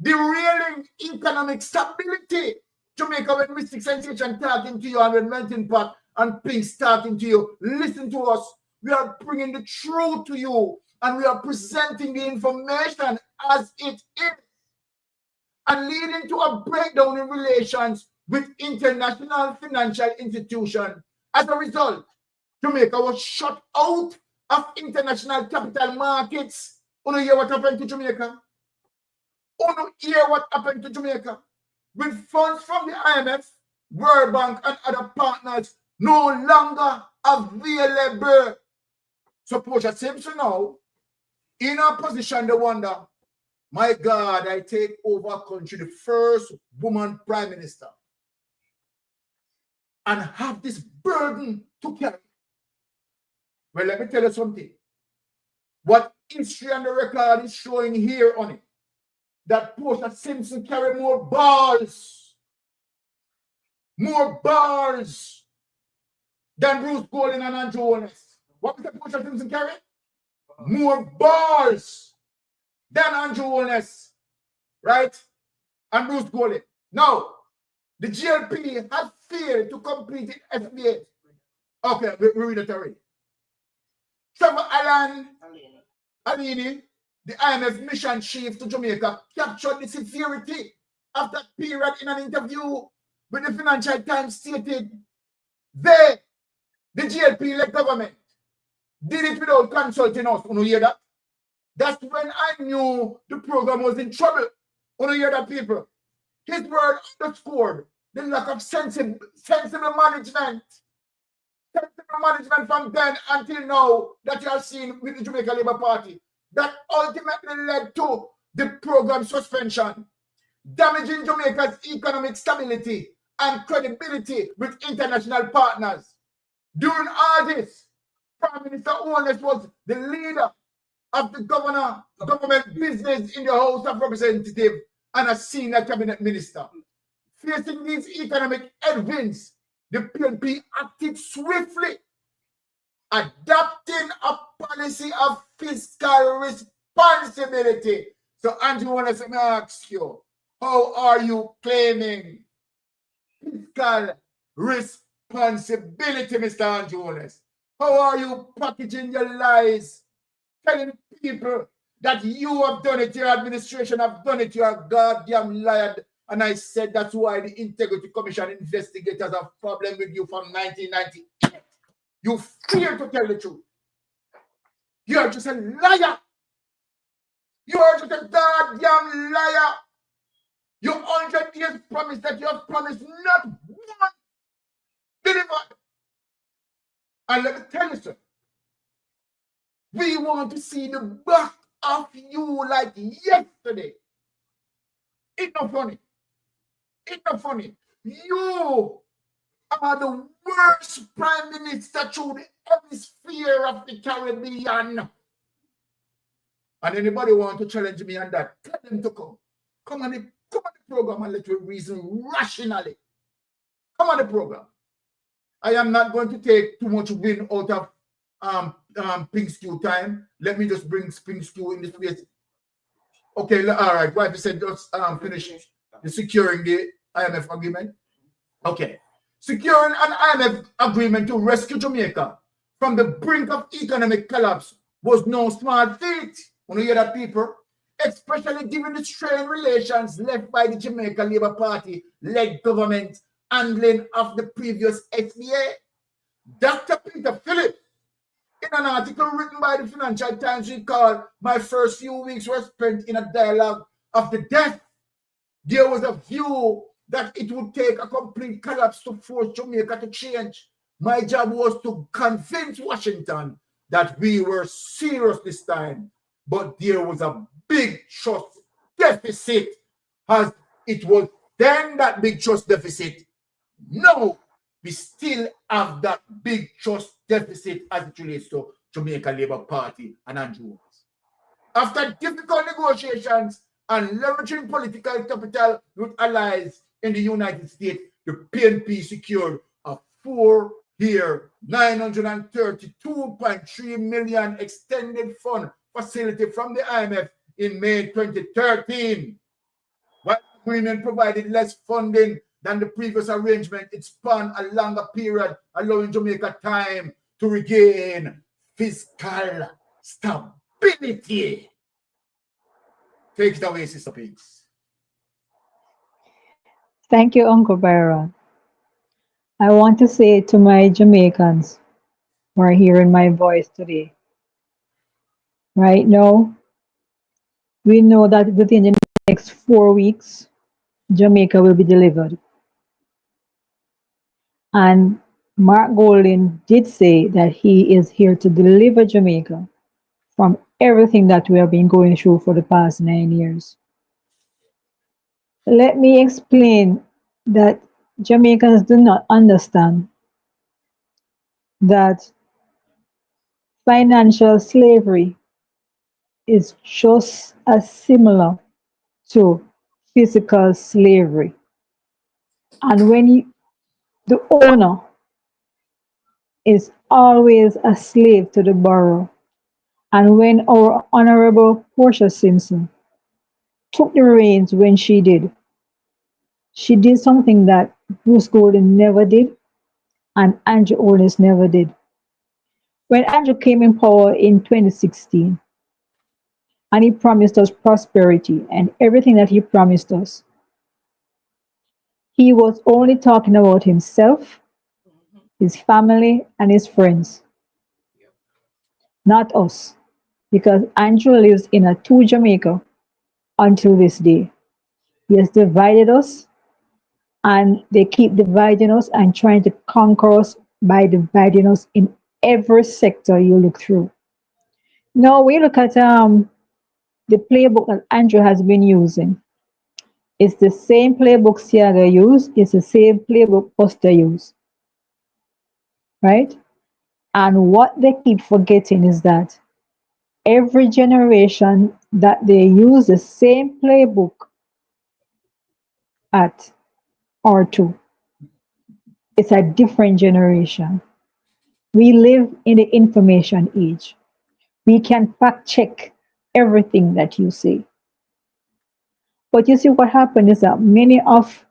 Speaker 4: derailing economic stability. Jamaica, when Mystic Sensation talking to you, and when Melting Pot and Pinks talking to you, listen to us. We are bringing the truth to you, and we are presenting the information as it is, and leading to a breakdown in relations with international financial institutions. As a result, Jamaica was shut out of international capital markets. You hear what happened to Jamaica? You hear what happened to Jamaica? With funds from the IMF, World Bank, and other partners no longer available. So Portia Simpson now, in a position to wonder, my God, I take over a country, the first woman prime minister, and have this burden to carry. Well, let me tell you something. What history and the record is showing here on it, that Portia Simpson carried more balls than Bruce Golding and Andrew Holness. What did Portia Simpson carry? More balls than Andrew Holness, right? And Bruce Golding. Now, the GLP had failed to complete its FBA. Okay, we read it already. Trevor Alini, the IMF mission chief to Jamaica, captured the severity of that period in an interview with the Financial Times, stated the GLP-led government did it without consulting us. You hear that? That's when I knew the program was in trouble. You hear that, people? His word underscored the lack of sensible management. Sensible management from then until now that you are seeing with the Jamaica Labour Party, that ultimately led to the program suspension, damaging Jamaica's economic stability and credibility with international partners. During all this, Prime Minister Holness was the leader of the government business in the House of Representatives and a senior cabinet minister. Facing these economic headwinds, the PNP acted swiftly, adopting a policy of fiscal responsibility. So, Andrew, let me ask you, how are you claiming fiscal responsibility, Mr. Andrew Holness? How are you packaging your lies, telling people that you have done it, your administration have done it, you are goddamn liar? And I said that's why the Integrity Commission investigators have problem with you from 1998. You fear to tell the truth. You are just a liar. You are just a goddamn liar. Your 100 years promise that you have promised not one delivered. And let me tell you, sir, we want to see the back of you like yesterday. It's not funny. It's not funny. You are the worst prime minister through the hemisphere of the Caribbean. And anybody want to challenge me on that, tell them to come. Come on the program and let me reason rationally. Come on the program. I am not going to take too much win out of Pink Stew time. Let me just bring Pink Stew in this place. Okay, all right. Wife said just finish the securing the IMF agreement. Okay. Securing an IMF agreement to rescue Jamaica from the brink of economic collapse was no small feat. When you hear that, people, especially given the strained relations left by the Jamaica Labour Party-led government handling of the previous SBA. Dr. Peter Phillips, in an article written by the Financial Times, recalled, my first few weeks were spent in a dialogue of the death. There was a view that it would take a complete collapse to force Jamaica to change. My job was to convince Washington that we were serious this time, but there was a big trust deficit, as it was then that big trust deficit. Now, we still have that big trust deficit as it relates to Jamaica Labour Party and Andrew. After difficult negotiations and leveraging political capital with allies in the United States, the PNP secured a 4-year, $932.3 million extended fund facility from the IMF in May 2013. While the agreement provided less funding than the previous arrangement, it spanned a longer period, allowing Jamaica time to regain fiscal stability. Take it away, Sister Pigs.
Speaker 6: Thank you, Uncle Byron. I want to say to my Jamaicans who are hearing my voice today, right now, we know that within the next 4 weeks, Jamaica will be delivered. And Mark Golding did say that he is here to deliver Jamaica from everything that we have been going through for the past 9 years. Let me explain that Jamaicans do not understand that financial slavery is just as similar to physical slavery. And when the owner is always a slave to the borrower, and when our Honorable Portia Simpson took the reins when she did something that Bruce Golding never did and Andrew Holness never did. When Andrew came in power in 2016, and he promised us prosperity and everything that he promised us, he was only talking about himself, his family, and his friends, not us, because Andrew lives in a two Jamaica until this day. He has divided us, and they keep dividing us and trying to conquer us by dividing us in every sector you look through. Now, we look at the playbook that Andrew has been using. It's the same playbook Seaga used. It's the same playbook Buster used, right? And what they keep forgetting is that every generation that they use the same playbook at or to, it's a different generation. We live in the information age. We can fact check everything that you say. But you see, what happened is that many of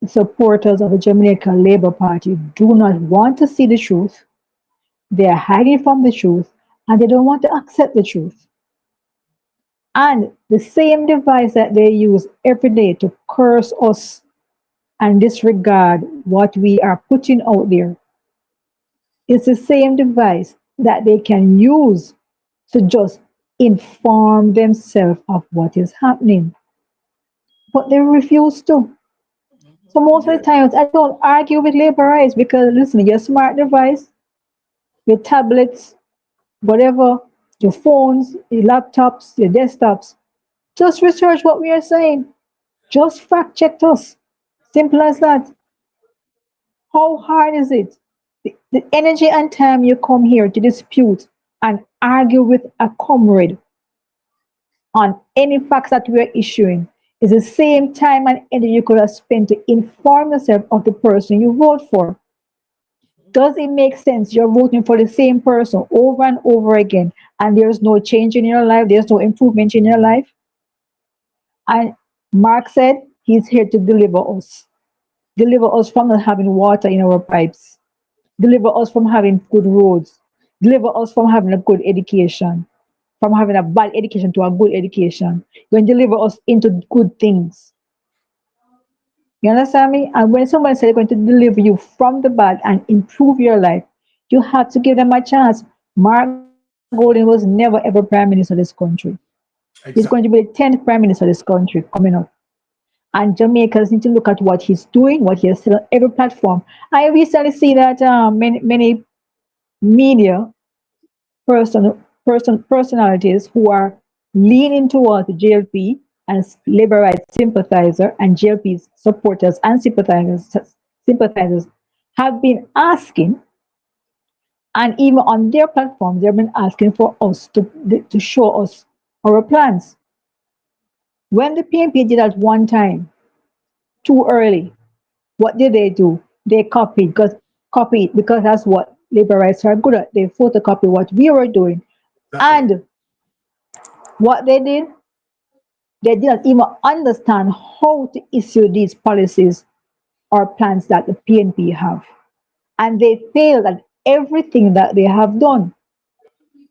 Speaker 6: the supporters of the Jamaican Labour Party do not want to see the truth. They are hiding from the truth, and they don't want to accept the truth. And the same device that they use every day to curse us and disregard what we are putting out there is the same device that they can use to just inform themselves of what is happening. But they refuse to. So most of the times, I don't argue with laborites because, listen, your smart device, your tablets, whatever, your phones, your laptops, your desktops, just research what we are saying. Just fact check us. Simple as that. How hard is it? The energy and time you come here to dispute and argue with a comrade on any facts that we are issuing is the same time and energy you could have spent to inform yourself of the person you vote for. Does it make sense you're voting for the same person over and over again and there's no change in your life, there's no improvement in your life? And Mark said he's here to deliver us. Deliver us from not having water in our pipes. Deliver us from having good roads. Deliver us from having a good education. From having a bad education to a good education. You're going to deliver us into good things. You understand me? And when someone says they're going to deliver you from the bad and improve your life, you have to give them a chance. Mark Golding was never ever Prime Minister of this country. Exactly. He's going to be the 10th Prime Minister of this country coming up. And Jamaicans need to look at what he's doing, what he has said on every platform. I recently see that many media personalities who are leaning towards the JLP and labor rights sympathizer and JLP supporters and sympathizers have been asking, and even on their platforms, they've been asking for us to show us our plans. When the PNP did at one time, too early, what did they do? They copied because that's what labor rights are good at. They photocopy what we were doing. And what they didn't even understand how to issue these policies or plans that the PNP have. And they failed at everything that they have done.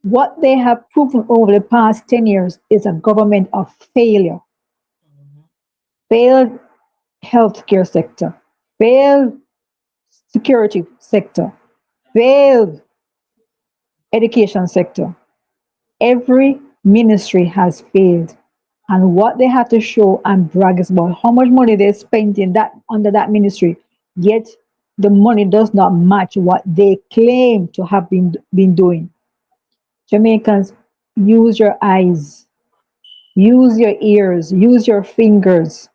Speaker 6: What they have proven over the past 10 years is a government of failure. Failed healthcare sector, failed security sector, failed education sector. Every ministry has failed. And what they have to show and brag is about how much money they spent in that under that ministry, yet the money does not match what they claim to have been doing. Jamaicans, use your eyes, use your ears, use your fingers.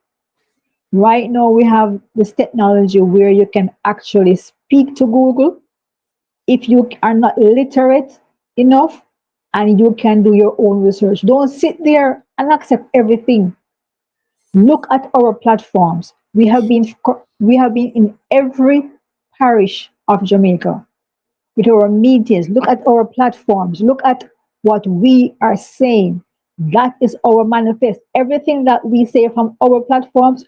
Speaker 6: Right now, we have this technology where you can actually speak to Google if you are not literate enough, and you can do your own research. Don't sit there and accept everything. Look at our platforms. We have been in every parish of Jamaica with our meetings. Look at our platforms. Look at what we are saying. That is our manifest. Everything that we say from our platforms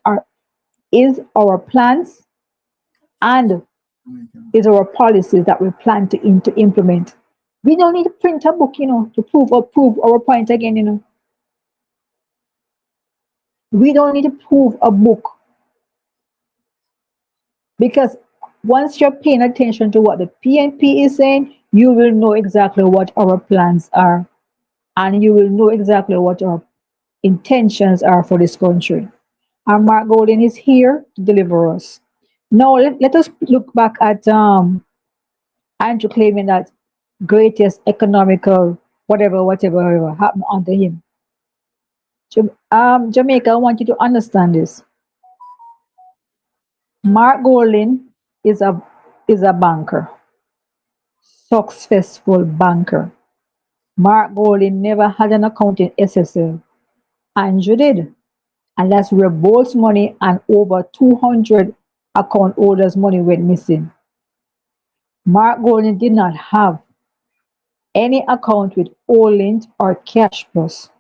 Speaker 6: is our plans and is our policies that we plan to implement. We don't need to print a book, to prove our point again, We don't need to prove a book, because once you're paying attention to what the PNP is saying, you will know exactly what our plans are, and you will know exactly what our intentions are for this country. And Mark Golden is here to deliver us. Now let us look back at Andrew claiming that greatest economical whatever happened under him. Jamaica, I want you to understand this. Mark Golding is a banker, successful banker. Mark Golding never had an account in SSL. Andrew did. And that's where both money and over 200 account holders' money went missing. Mark Golding did not have any account with Olint or Cash Plus.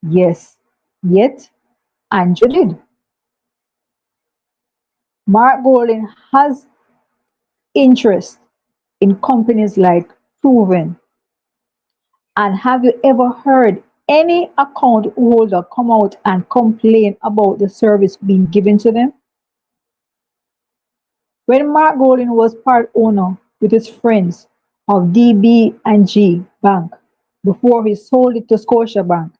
Speaker 6: Yes, yet Andrew did. Mark Golding has interest in companies like Proven. And have you ever heard any account holder come out and complain about the service being given to them? When Mark Golding was part owner with his friends of DB&G Bank before he sold it to Scotiabank,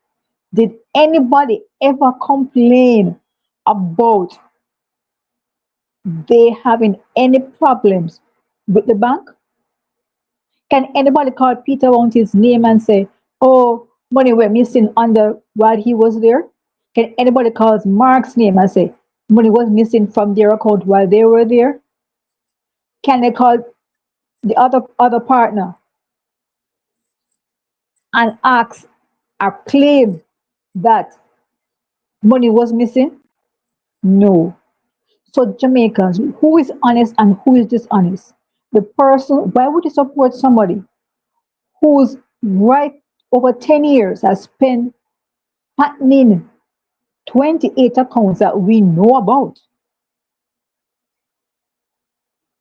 Speaker 6: did anybody ever complain about they having any problems with the bank? Can anybody call Peter out his name and say, oh, money went missing while he was there? Can anybody call Mark's name and say, money was missing from their account while they were there? Can they call the other partner and ask or claim that money was missing? No. So Jamaicans, who is honest and who is dishonest? The person, why would you support somebody who's right over 10 years has spent fattening 28 accounts that we know about?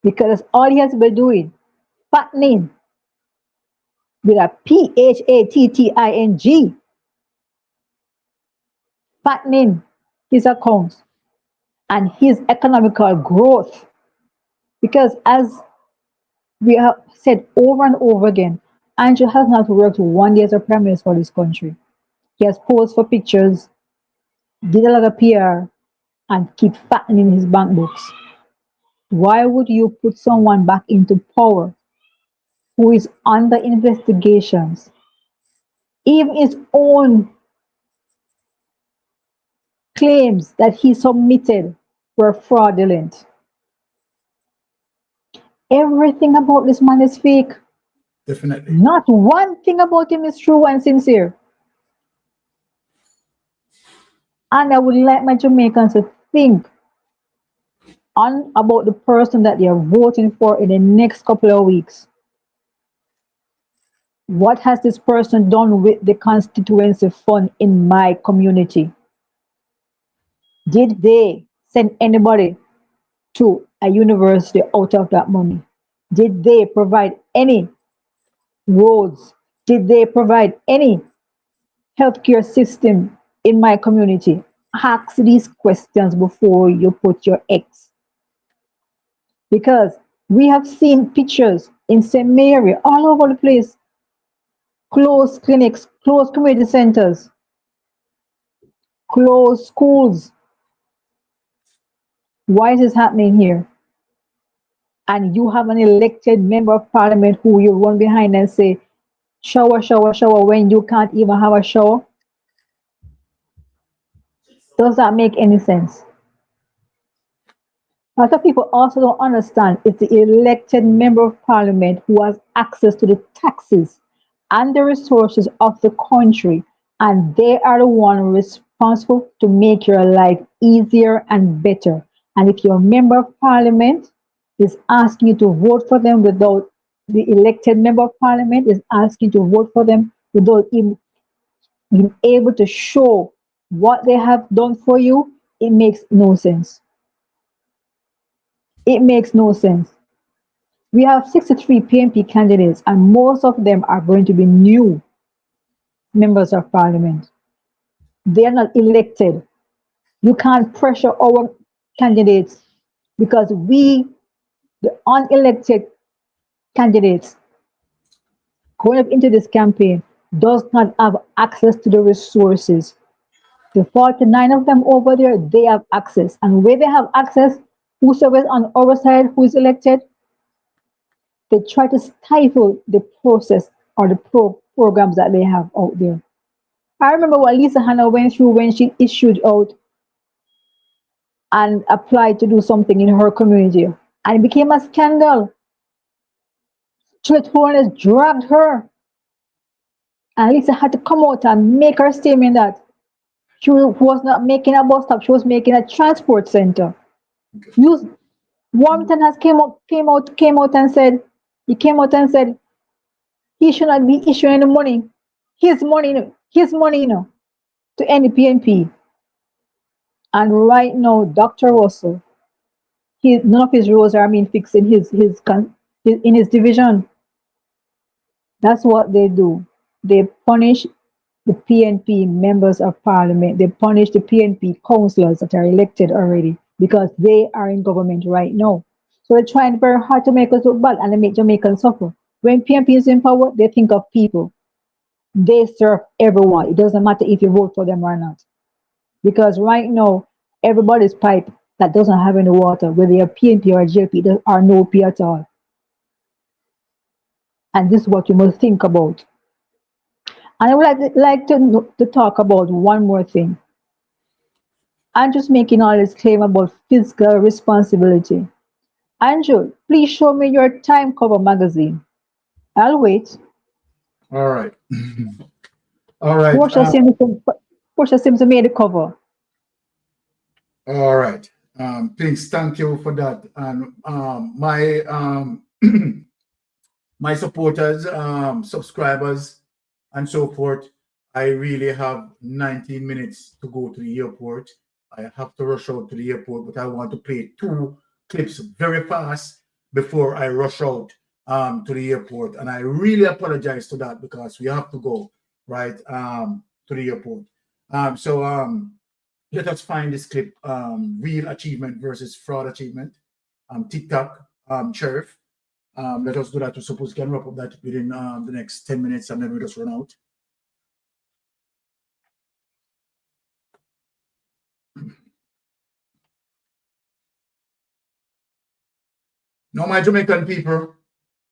Speaker 6: Because all he has been doing, fattening with a PHATTING, fattening his accounts and his economical growth. Because as we have said over and over again, Andrew has not worked 1 day as a prime minister for this country. He has posed for pictures, did a lot of PR, and keep fattening his bank books. Why would you put someone back into power who is under investigations? Even his own claims that he submitted were fraudulent. Everything about this man is fake.
Speaker 4: Definitely.
Speaker 6: Not one thing about him is true and sincere. And I would like my Jamaicans to think on about the person that they are voting for in the next couple of weeks. What has this person done with the constituency fund in my community? Did they send anybody to a university out of that money? Did they provide any roads? Did they provide any healthcare system in my community? Ask these questions before you put your X. Because we have seen pictures in St. Mary all over the place. Closed clinics, closed community centers, closed schools. Why is this happening here? And you have an elected member of parliament who you run behind and say, shower, shower, shower, when you can't even have a shower? Does that make any sense? A lot of people also don't understand it's the elected member of parliament who has access to the taxes and the resources of the country, and they are the one responsible to make your life easier and better. And if your member of parliament is asking you to vote for them without the elected member of parliament is asking you to vote for them without even being able to show what they have done for you, it makes no sense. It makes no sense. We have 63 PNP candidates, and most of them are going to be new members of parliament. They are not elected. You can't pressure our candidates because we, the unelected candidates, going up into this campaign, does not have access to the resources. The 49 of them over there, they have access. And where they have access, whosoever is on our side who is elected, they try to stifle the process or the programs that they have out there. I remember what Lisa Hanna went through when she issued out and applied to do something in her community. And it became a scandal. Church owners dragged her. And Lisa had to come out and make her statement that she was not making a bus stop, she was making a transport center. Warrington has came out and said, he came out and said he should not be issuing the money, his money, to any PNP. And right now, Dr. Russell, none of his roads are being fixed in his division. That's what they do. They punish the PNP members of parliament. They punish the PNP councillors that are elected already because they are in government right now. So they're trying very hard to make us look bad and they make Jamaicans suffer. When PNP is in power, they think of people. They serve everyone. It doesn't matter if you vote for them or not. Because right now, everybody's pipe that doesn't have any water, whether you're PNP or JLP, there are no P at all. And this is what you must think about. And I would like to talk about one more thing. I'm just making all this claim about fiscal responsibility. Andrew, please show me your time cover magazine. I'll wait.
Speaker 4: All right. All right.
Speaker 6: Portia Simpson made the cover.
Speaker 4: All right. Please, thank you for that. And my supporters, subscribers, and so forth, I really have 19 minutes to go to the airport. I have to rush out to the airport, but I want to play 2 clips very fast before I rush out to the airport. And I really apologize to that because we have to go right to the airport. Let us find this clip, real achievement versus fraud achievement. TikTok, Sheriff. Let us do that. We suppose we can wrap up that within the next 10 minutes and then we just run out. Now, my Jamaican people,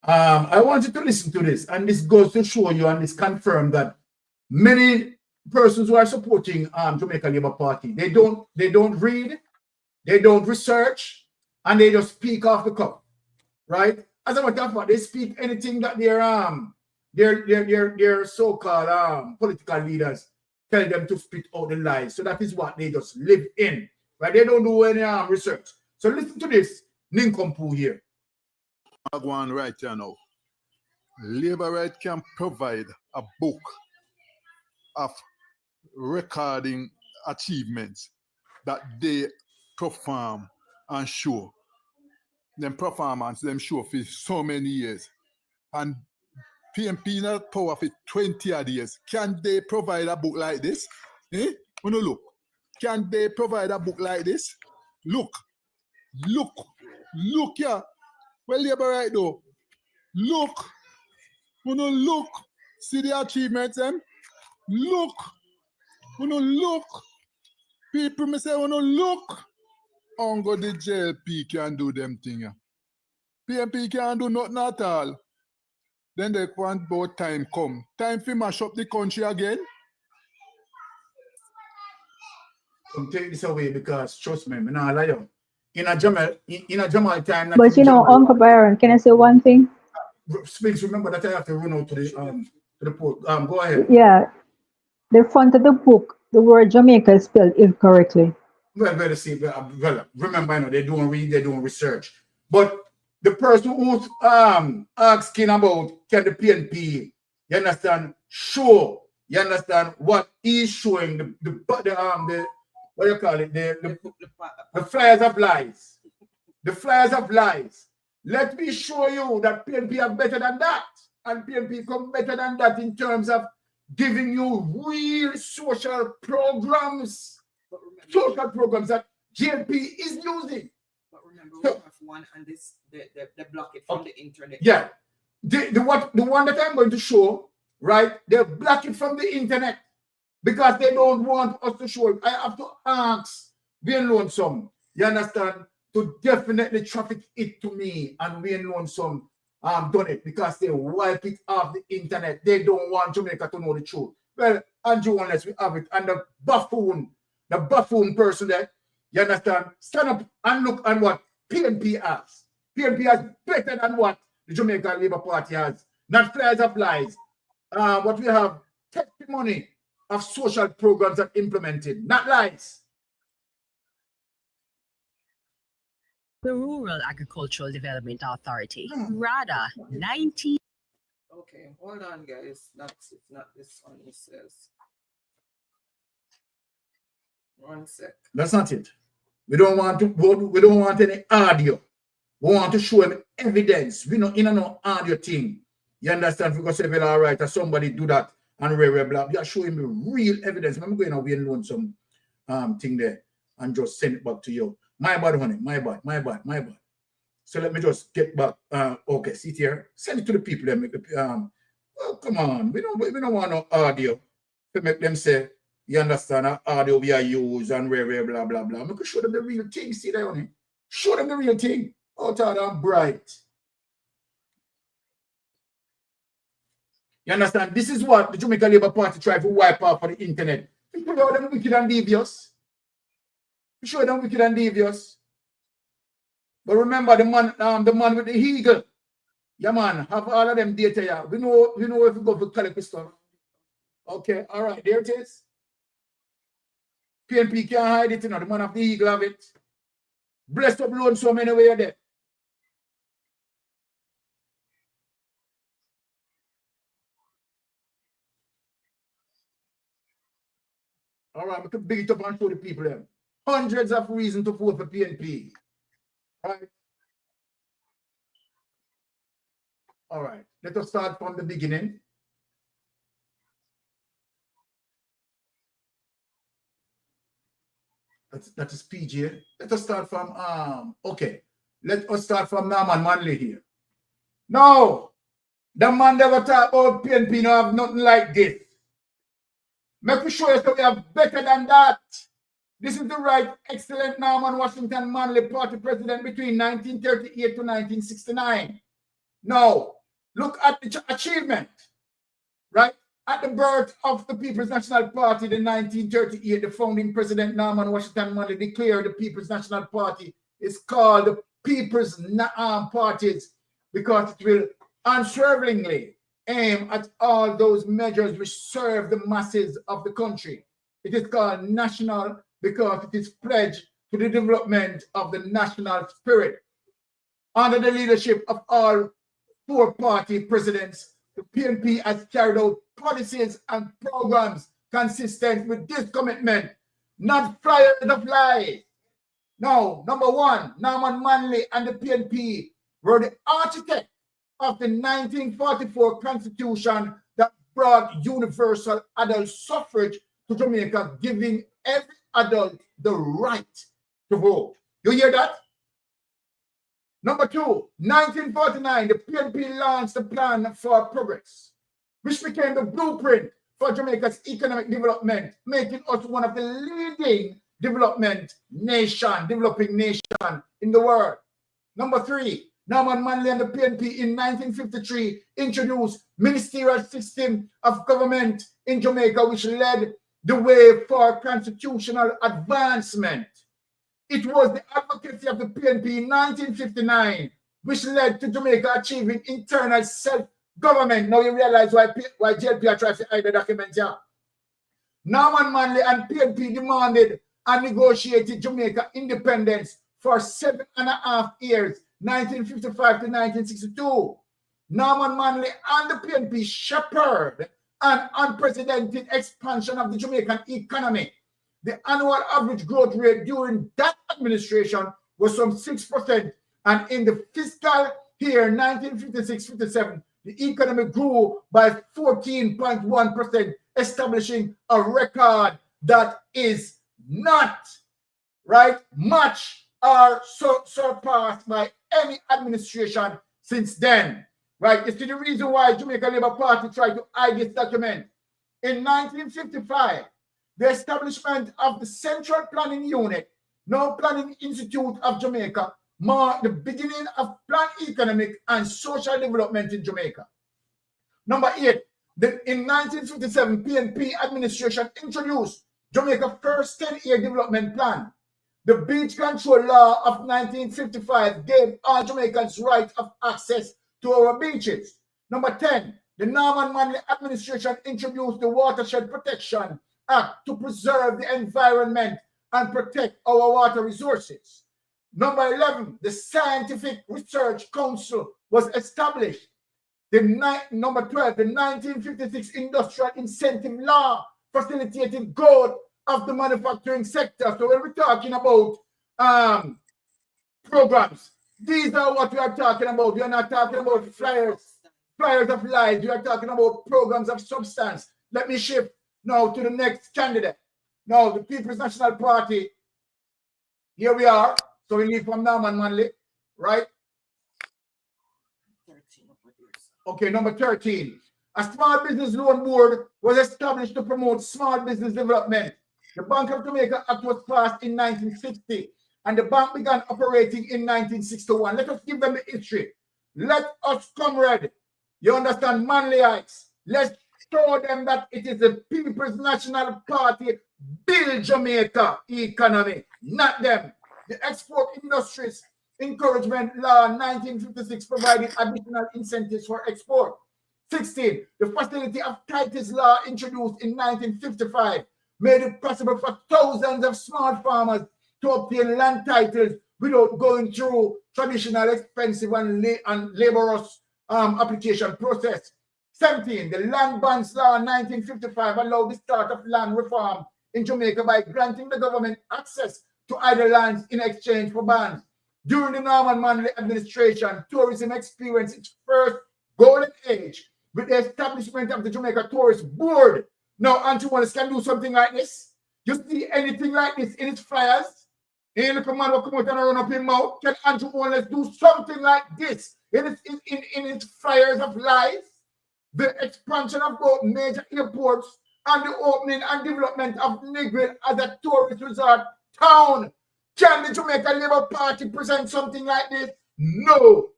Speaker 4: I want you to listen to this, and this goes to show you and this confirm that many persons who are supporting Jamaica Labour Party, they don't read, they don't research, and they just speak off the cuff, right? As a matter of fact, they speak anything that their so-called political leaders tell them to spit out the lies. So that is what they just live in, right? They don't do any research. So listen to this nincompoop here.
Speaker 13: I go on right here now. Labour Right can provide a book of recording achievements that they perform and show. Them performance, them show for so many years. And PNP not power for 20 odd years. Can they provide a book like this? Eh? Oh, no, look. Can they provide a book like this? Look here. Well, Labour Right though. Look. Oh, no, look. See the achievements, them? Look. Oh, no, look. People may say, oh, no, look. Ongo the JLP can do them thing. PNP can't do nothing at all. Then they want about time come. Time to mash up the country again.
Speaker 4: Don't take this away because trust me, I'm not lie. In a Jamal time.
Speaker 6: But you know, Uncle Byron, can I say one thing?
Speaker 4: Speaks, remember that I have to run out to the port. Go ahead.
Speaker 6: Yeah, the front of the book, the word Jamaica is spelled incorrectly.
Speaker 4: Well, see, well, remember, you know, they don't read, they don't research. But the person who's asking about can the PNP, you understand, show, you understand what he's showing the what do you call it, the flyers of lies, the flyers of lies. Let me show you that PNP are better than that, and PNP come better than that in terms of giving you real social programs. Social programs that JLP is using.
Speaker 5: But remember, we have one, and this they block it from the internet.
Speaker 4: Yeah, the one that I'm going to show, right? They block it from the internet because they don't want us to show it. I have to ask Wayne Lonesome, you understand, to definitely traffic it to me, and Wayne Lonesome done it because they wipe it off the internet. They don't want Jamaica to know the truth. Well, Andrew, unless we have it, and the buffoon person there, you understand, stand up and look at what PNP has. PNP has better than what the Jamaican Labour Party has. Not flyers of lies. What we have, testimony of social programs that implemented, not lies.
Speaker 14: The Rural Agricultural Development Authority, rather 19.
Speaker 5: Okay, hold on, guys. It's not this one. It says. 1 sec.
Speaker 4: That's not it. We don't want any audio. We want to show him evidence. We know in no audio thing. You understand? If we go say, well, all right, or somebody do that and blah. You are showing me real evidence. I'm going to be alone some thing there and just send it back to you. My bad, honey. My bad. So let me just get back. Okay, sit here. Send it to the people that make the oh, come on. We don't want no audio to make them say, you understand, audio we are used and blah, blah, blah. I can show them the real thing. See that, honey? Show them the real thing. Out of them bright. You understand? This is what the Jamaica Labour Party tried to wipe out for the internet. You show them wicked and devious. You show them wicked and devious. But remember the man with the eagle. Yeah, man, have all of them data here. We know if we go to collect stuff. Okay, all right, there it is. PNP can't hide it, you know. The man of the eagle have it. Blessed up loan so many way there. All right, we can big it up and show the people them. Hundreds of reasons to vote for PNP. Right? All right, let us start from the beginning. That is PJ. Let us start from okay. Let us start from Norman Manley here. No, the man never talk about PNP no have nothing like this. Make me show you that we have better than that. This is the right excellent Norman Washington Manley Party president between 1938 to 1969. Now, look at the achievement, right? At the birth of the People's National Party in 1938, the founding president Norman Washington Manley declared the People's National Party is called the People's Parties because it will unswervingly aim at all those measures which serve the masses of the country. It is called national because it is pledged to the development of the national spirit. Under the leadership of all four party presidents, the PNP has carried out policies and programs consistent with this commitment, not flyers of lies. Now, number one, Norman Manley and the PNP were the architect of the 1944 Constitution that brought universal adult suffrage to Jamaica, giving every adult the right to vote. You hear that? Number two, 1949, the PNP launched the Plan for Progress, which became the blueprint for Jamaica's economic development, making us one of the leading developing nation in the world. Number three, Norman Manley and the PNP in 1953 introduced ministerial system of government in Jamaica, which led the way for constitutional advancement. It was the advocacy of the PNP in 1959 which led to Jamaica achieving internal self-government. Now you realize why JLP are trying to hide the document here. Norman Manley and PNP demanded and negotiated Jamaica independence for 7.5 years, 1955 to 1962. Norman Manley and the PNP shepherded an unprecedented expansion of the Jamaican economy. The annual average growth rate during that administration was some 6%, and in the fiscal year 1956-57, the economy grew by 14.1%, establishing a record that is not much or surpassed by any administration since then. Right? You see the reason why Jamaica Labour Party tried to hide this document. In 1955, the establishment of the Central Planning Unit, now Planning Institute of Jamaica, marked the beginning of planned economic and social development in Jamaica. Number 8, in 1957, PNP administration introduced Jamaica's first 10-year development plan. The Beach Control Law of 1955 gave all Jamaicans right of access to our beaches. Number 10, the Norman Manley administration introduced the Watershed Protection Act to preserve the environment and protect our water resources. Number 11, the Scientific Research Council was established. Number 12, the 1956 Industrial Incentive Law facilitated growth of the manufacturing sector. So when we're talking about programs, these are what we are talking about. We are not talking about flyers of lies. We are talking about programs of substance. Let me shift now to the next candidate. Now, the People's National Party. Here we are. So we leave from Norman Manley, right? Okay, number 13. A small business loan board was established to promote small business development. The Bank of Jamaica Act was passed in 1960, and the bank began operating in 1961. Let us give them the history. Let us, comrade, you understand, Manleyites, let's show them that it is the People's National Party build Jamaica economy, not them. The Export Industries Encouragement Law 1956 provided additional incentives for export. 16, the Facility of Titles Law introduced in 1955 made it possible for thousands of small farmers to obtain land titles without going through traditional expensive and laborious application process. 17, the Land Bonds Law 1955 allowed the start of land reform in Jamaica by granting the government access to idle lands in exchange for bonds. During the Norman Manley administration, tourism experienced its first golden age with the establishment of the Jamaica Tourist Board. Now, Andrew Wallace can do something like this. You see anything like this in its flyers? Hey, look, man will come out and run up his mouth. Can Andrew Wallace do something like this in its flyers of lies? The expansion of both major airports and the opening and development of Negril as a tourist resort town. Can the Jamaica Labour Party present something like this? No.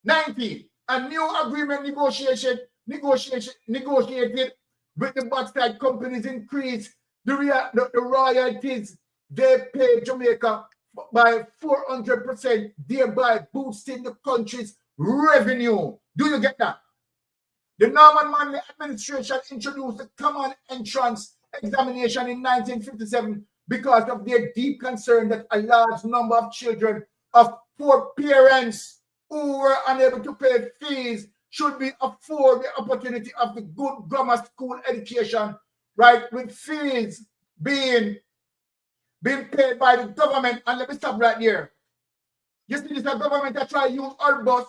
Speaker 4: 19. A new agreement negotiated with the backside companies increase the royalties they pay Jamaica by 400%, thereby boosting the country's revenue. Do you get that? The Norman Manley administration introduced the common entrance examination in 1957 because of their deep concern that a large number of children of poor parents who were unable to pay fees should be afforded the opportunity of the good grammar school education, right, with fees being paid by the government. And let me stop right there. You see, this is a government that try to use our bus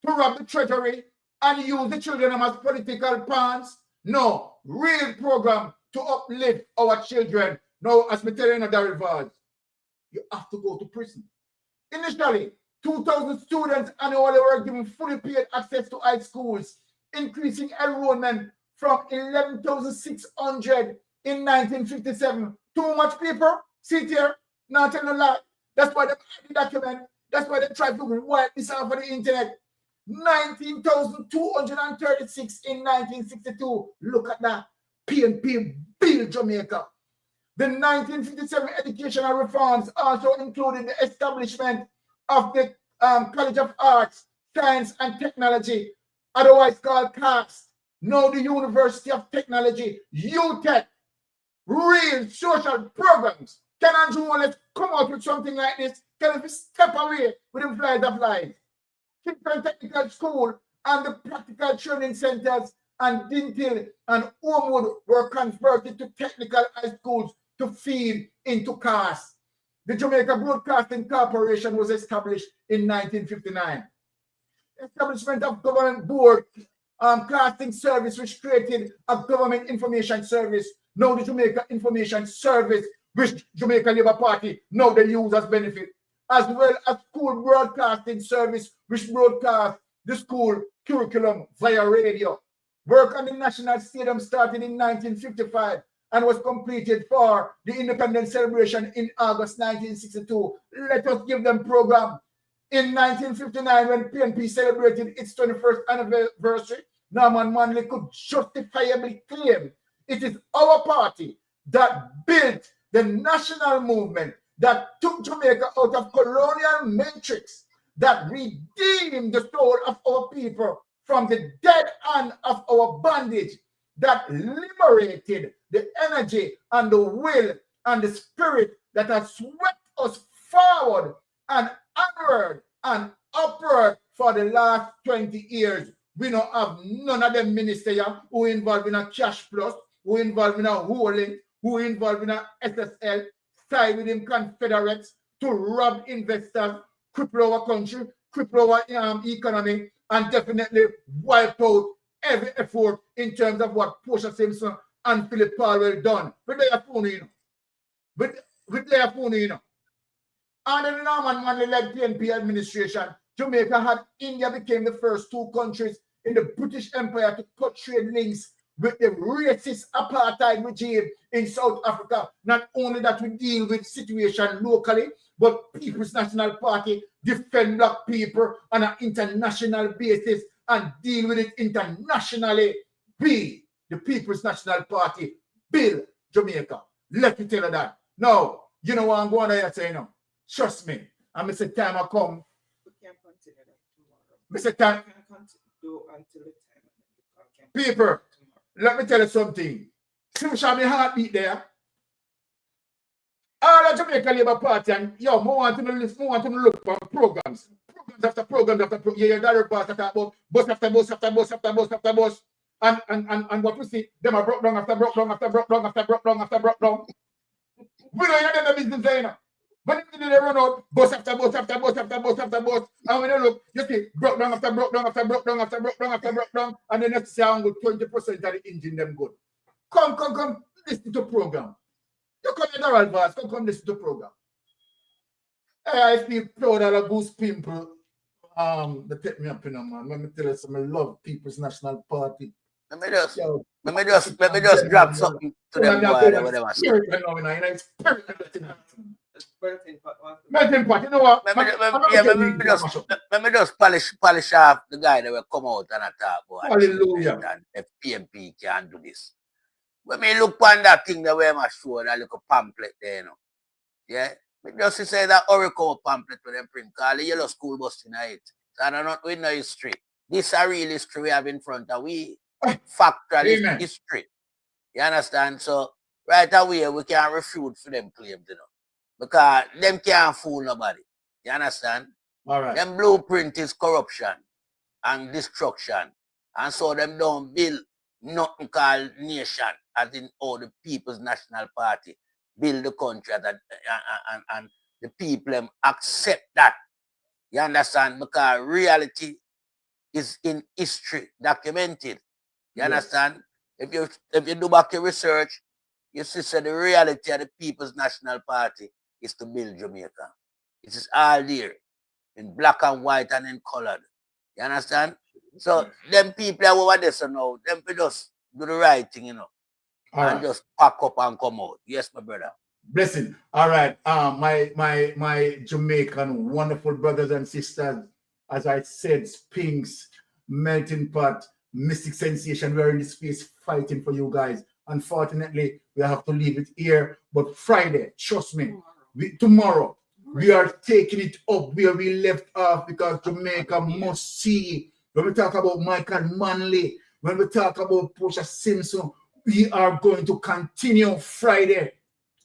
Speaker 4: to rob the treasury and use the children as political pawns. No, real program to uplift our children. Now, as me tell you, Darryl Vaz, you have to go to prison. Initially, 2,000 students annually were given fully paid access to high schools, increasing enrollment from 11,600 in 1957. Too much people? See here, not telling a lie. That's why they made the document. That's why they tried to wipe this off of the internet. 19,236 in 1962. Look at that. PNP built Jamaica. The 1957 educational reforms also included the establishment of the College of Arts, Science and Technology, otherwise called CAST. Now the University of Technology, UTech. Real social programs. Can Andrew Wallace come out with something like this? Can he step away with the flies of life? Kingston Technical School and the practical training centers and Dintil and Homewood were converted to technical high schools to feed into CAST. The Jamaica Broadcasting Corporation was established in 1959. Establishment of Government Board Casting Service, which created a government information service. Now the Jamaica Information Service, which Jamaica Labour Party now they use as benefit, as well as School Broadcasting Service, which broadcast the school curriculum via radio. Work on the National Stadium started in 1955 and was completed for the independence celebration in August 1962. Let us give them program. In 1959, when PNP celebrated its 21st anniversary, Norman Manley could justifiably claim it is our party that built the national movement, that took Jamaica out of colonial matrix, that redeemed the soul of our people from the dead hand of our bondage, that liberated the energy and the will and the spirit that has swept us forward and onward and upward for the last 20 years. We don't have none of them ministers who involved in a cash plus, who involved in a holding, who involved in a SSL, side with him Confederates to rob investors, cripple our country, cripple our economy, and definitely wipe out every effort in terms of what Portia Simpson and Philip Powell done. But they are phony, you know. But they are phony, you know. Under the Norman Manley-led PNP administration, Jamaica had India became the first two countries in the British Empire to cut trade links with the racist apartheid regime in South Africa. Not only that we deal with situation locally, but People's National Party defend black people on an international basis and deal with it internationally. We, the People's National Party, build Jamaica. Let me tell you that. Now, you know what I'm going to say now. Trust me. And Mr. Time I come.
Speaker 5: We can't continue that tomorrow.
Speaker 4: Mr. Time.
Speaker 5: We can't continue until the time.
Speaker 4: People, let me tell you something. See, show me heartbeat there. All the Jamaica Labour Party and yo, more want to look for programs. Programs after programs after programs. Yeah, Darryl Vaz talk about bus after bus after bus after bus after bus. And what we see, them are broke down after broke down after broke down after broke down after broke down. We don't hear them business there, you know. But they run out bus after bus after bus after bus after bus. And when you look, you see broke down after broke down after broke down after broke down after broke down. And then you see how good 20% of the engine them good. Come, listen to program. You come in Darryl Vaz, come listen to program. Hey, I feel proud of the Goose people. They take me up in them, man. Let me tell you something. I love People's National Party.
Speaker 7: Let me just
Speaker 4: Yo,
Speaker 7: drop something to them boy, whatever.
Speaker 4: Melting pot, you know what?
Speaker 7: Let me just polish off the guy that will come out and attack about
Speaker 4: Hallelujah.
Speaker 7: and if PMP can do this. When me look on that thing that way my show, that little pamphlet there, you know. Yeah? Me just say that Oracle pamphlet with them print, call the yellow school bus tonight. So I don't know with no history. This is a real history we have in front of we. Factual history. You understand? So right away we can't refute for them claims, you know. Because them can't fool nobody. You understand?
Speaker 4: All right.
Speaker 7: Them blueprint is corruption and destruction. And so them don't build nothing called nation, as in all the People's National Party build the country and the people them accept that. You understand? Because reality is in history documented. You understand? If you do back your research, you see so the reality of the People's National Party is to build Jamaica. It is all there in black and white and in colored. You understand? So them people are over there so now, them people just do the right thing, you know. And just pack up and come out. Yes, my brother.
Speaker 4: Blessing. All right. My Jamaican wonderful brothers and sisters, as I said, Spinks, Melting Pot, Mystic Sensation, we're in this space fighting for you guys. Unfortunately, we have to leave it here. But Friday, trust me, tomorrow, we are taking it up where we left off because Jamaica must see. When we talk about Michael Manley, when we talk about Portia Simpson, we are going to continue Friday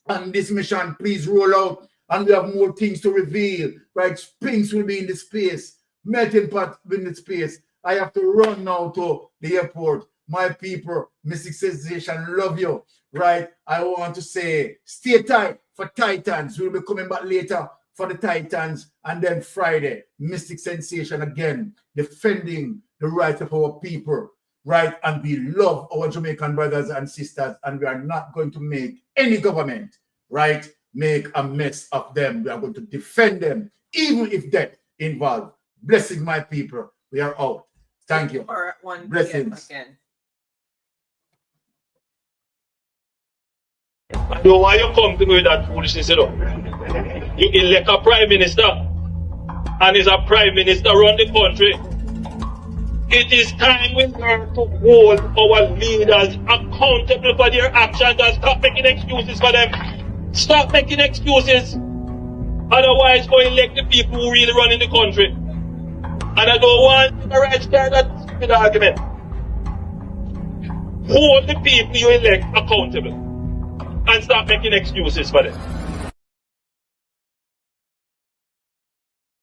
Speaker 4: on this mission. Please roll out, and we have more things to reveal. Right? Spinks will be in the space. Melting Pot will be in the space. I have to run now to the airport. My people, Mystic Sensation, love you. Right? I want to say, stay tight for Titans. We'll be coming back later for the Titans. And then Friday, Mystic Sensation again, defending the rights of our people. Right? And we love our Jamaican brothers and sisters. And we are not going to make any government, right, make a mess of them. We are going to defend them, even if death involved. Blessing my people. We are out. Thank you. Blessings.
Speaker 3: I know why you come to me with that foolishness, you know. You elect a prime minister, and is a prime minister run the country. It is time we learn to hold our leaders accountable for their actions and stop making excuses for them. Stop making excuses. Otherwise, go elect the people who really run in the country. And I don't want the right start that stupid argument. Hold the people you elect accountable and stop making excuses for them.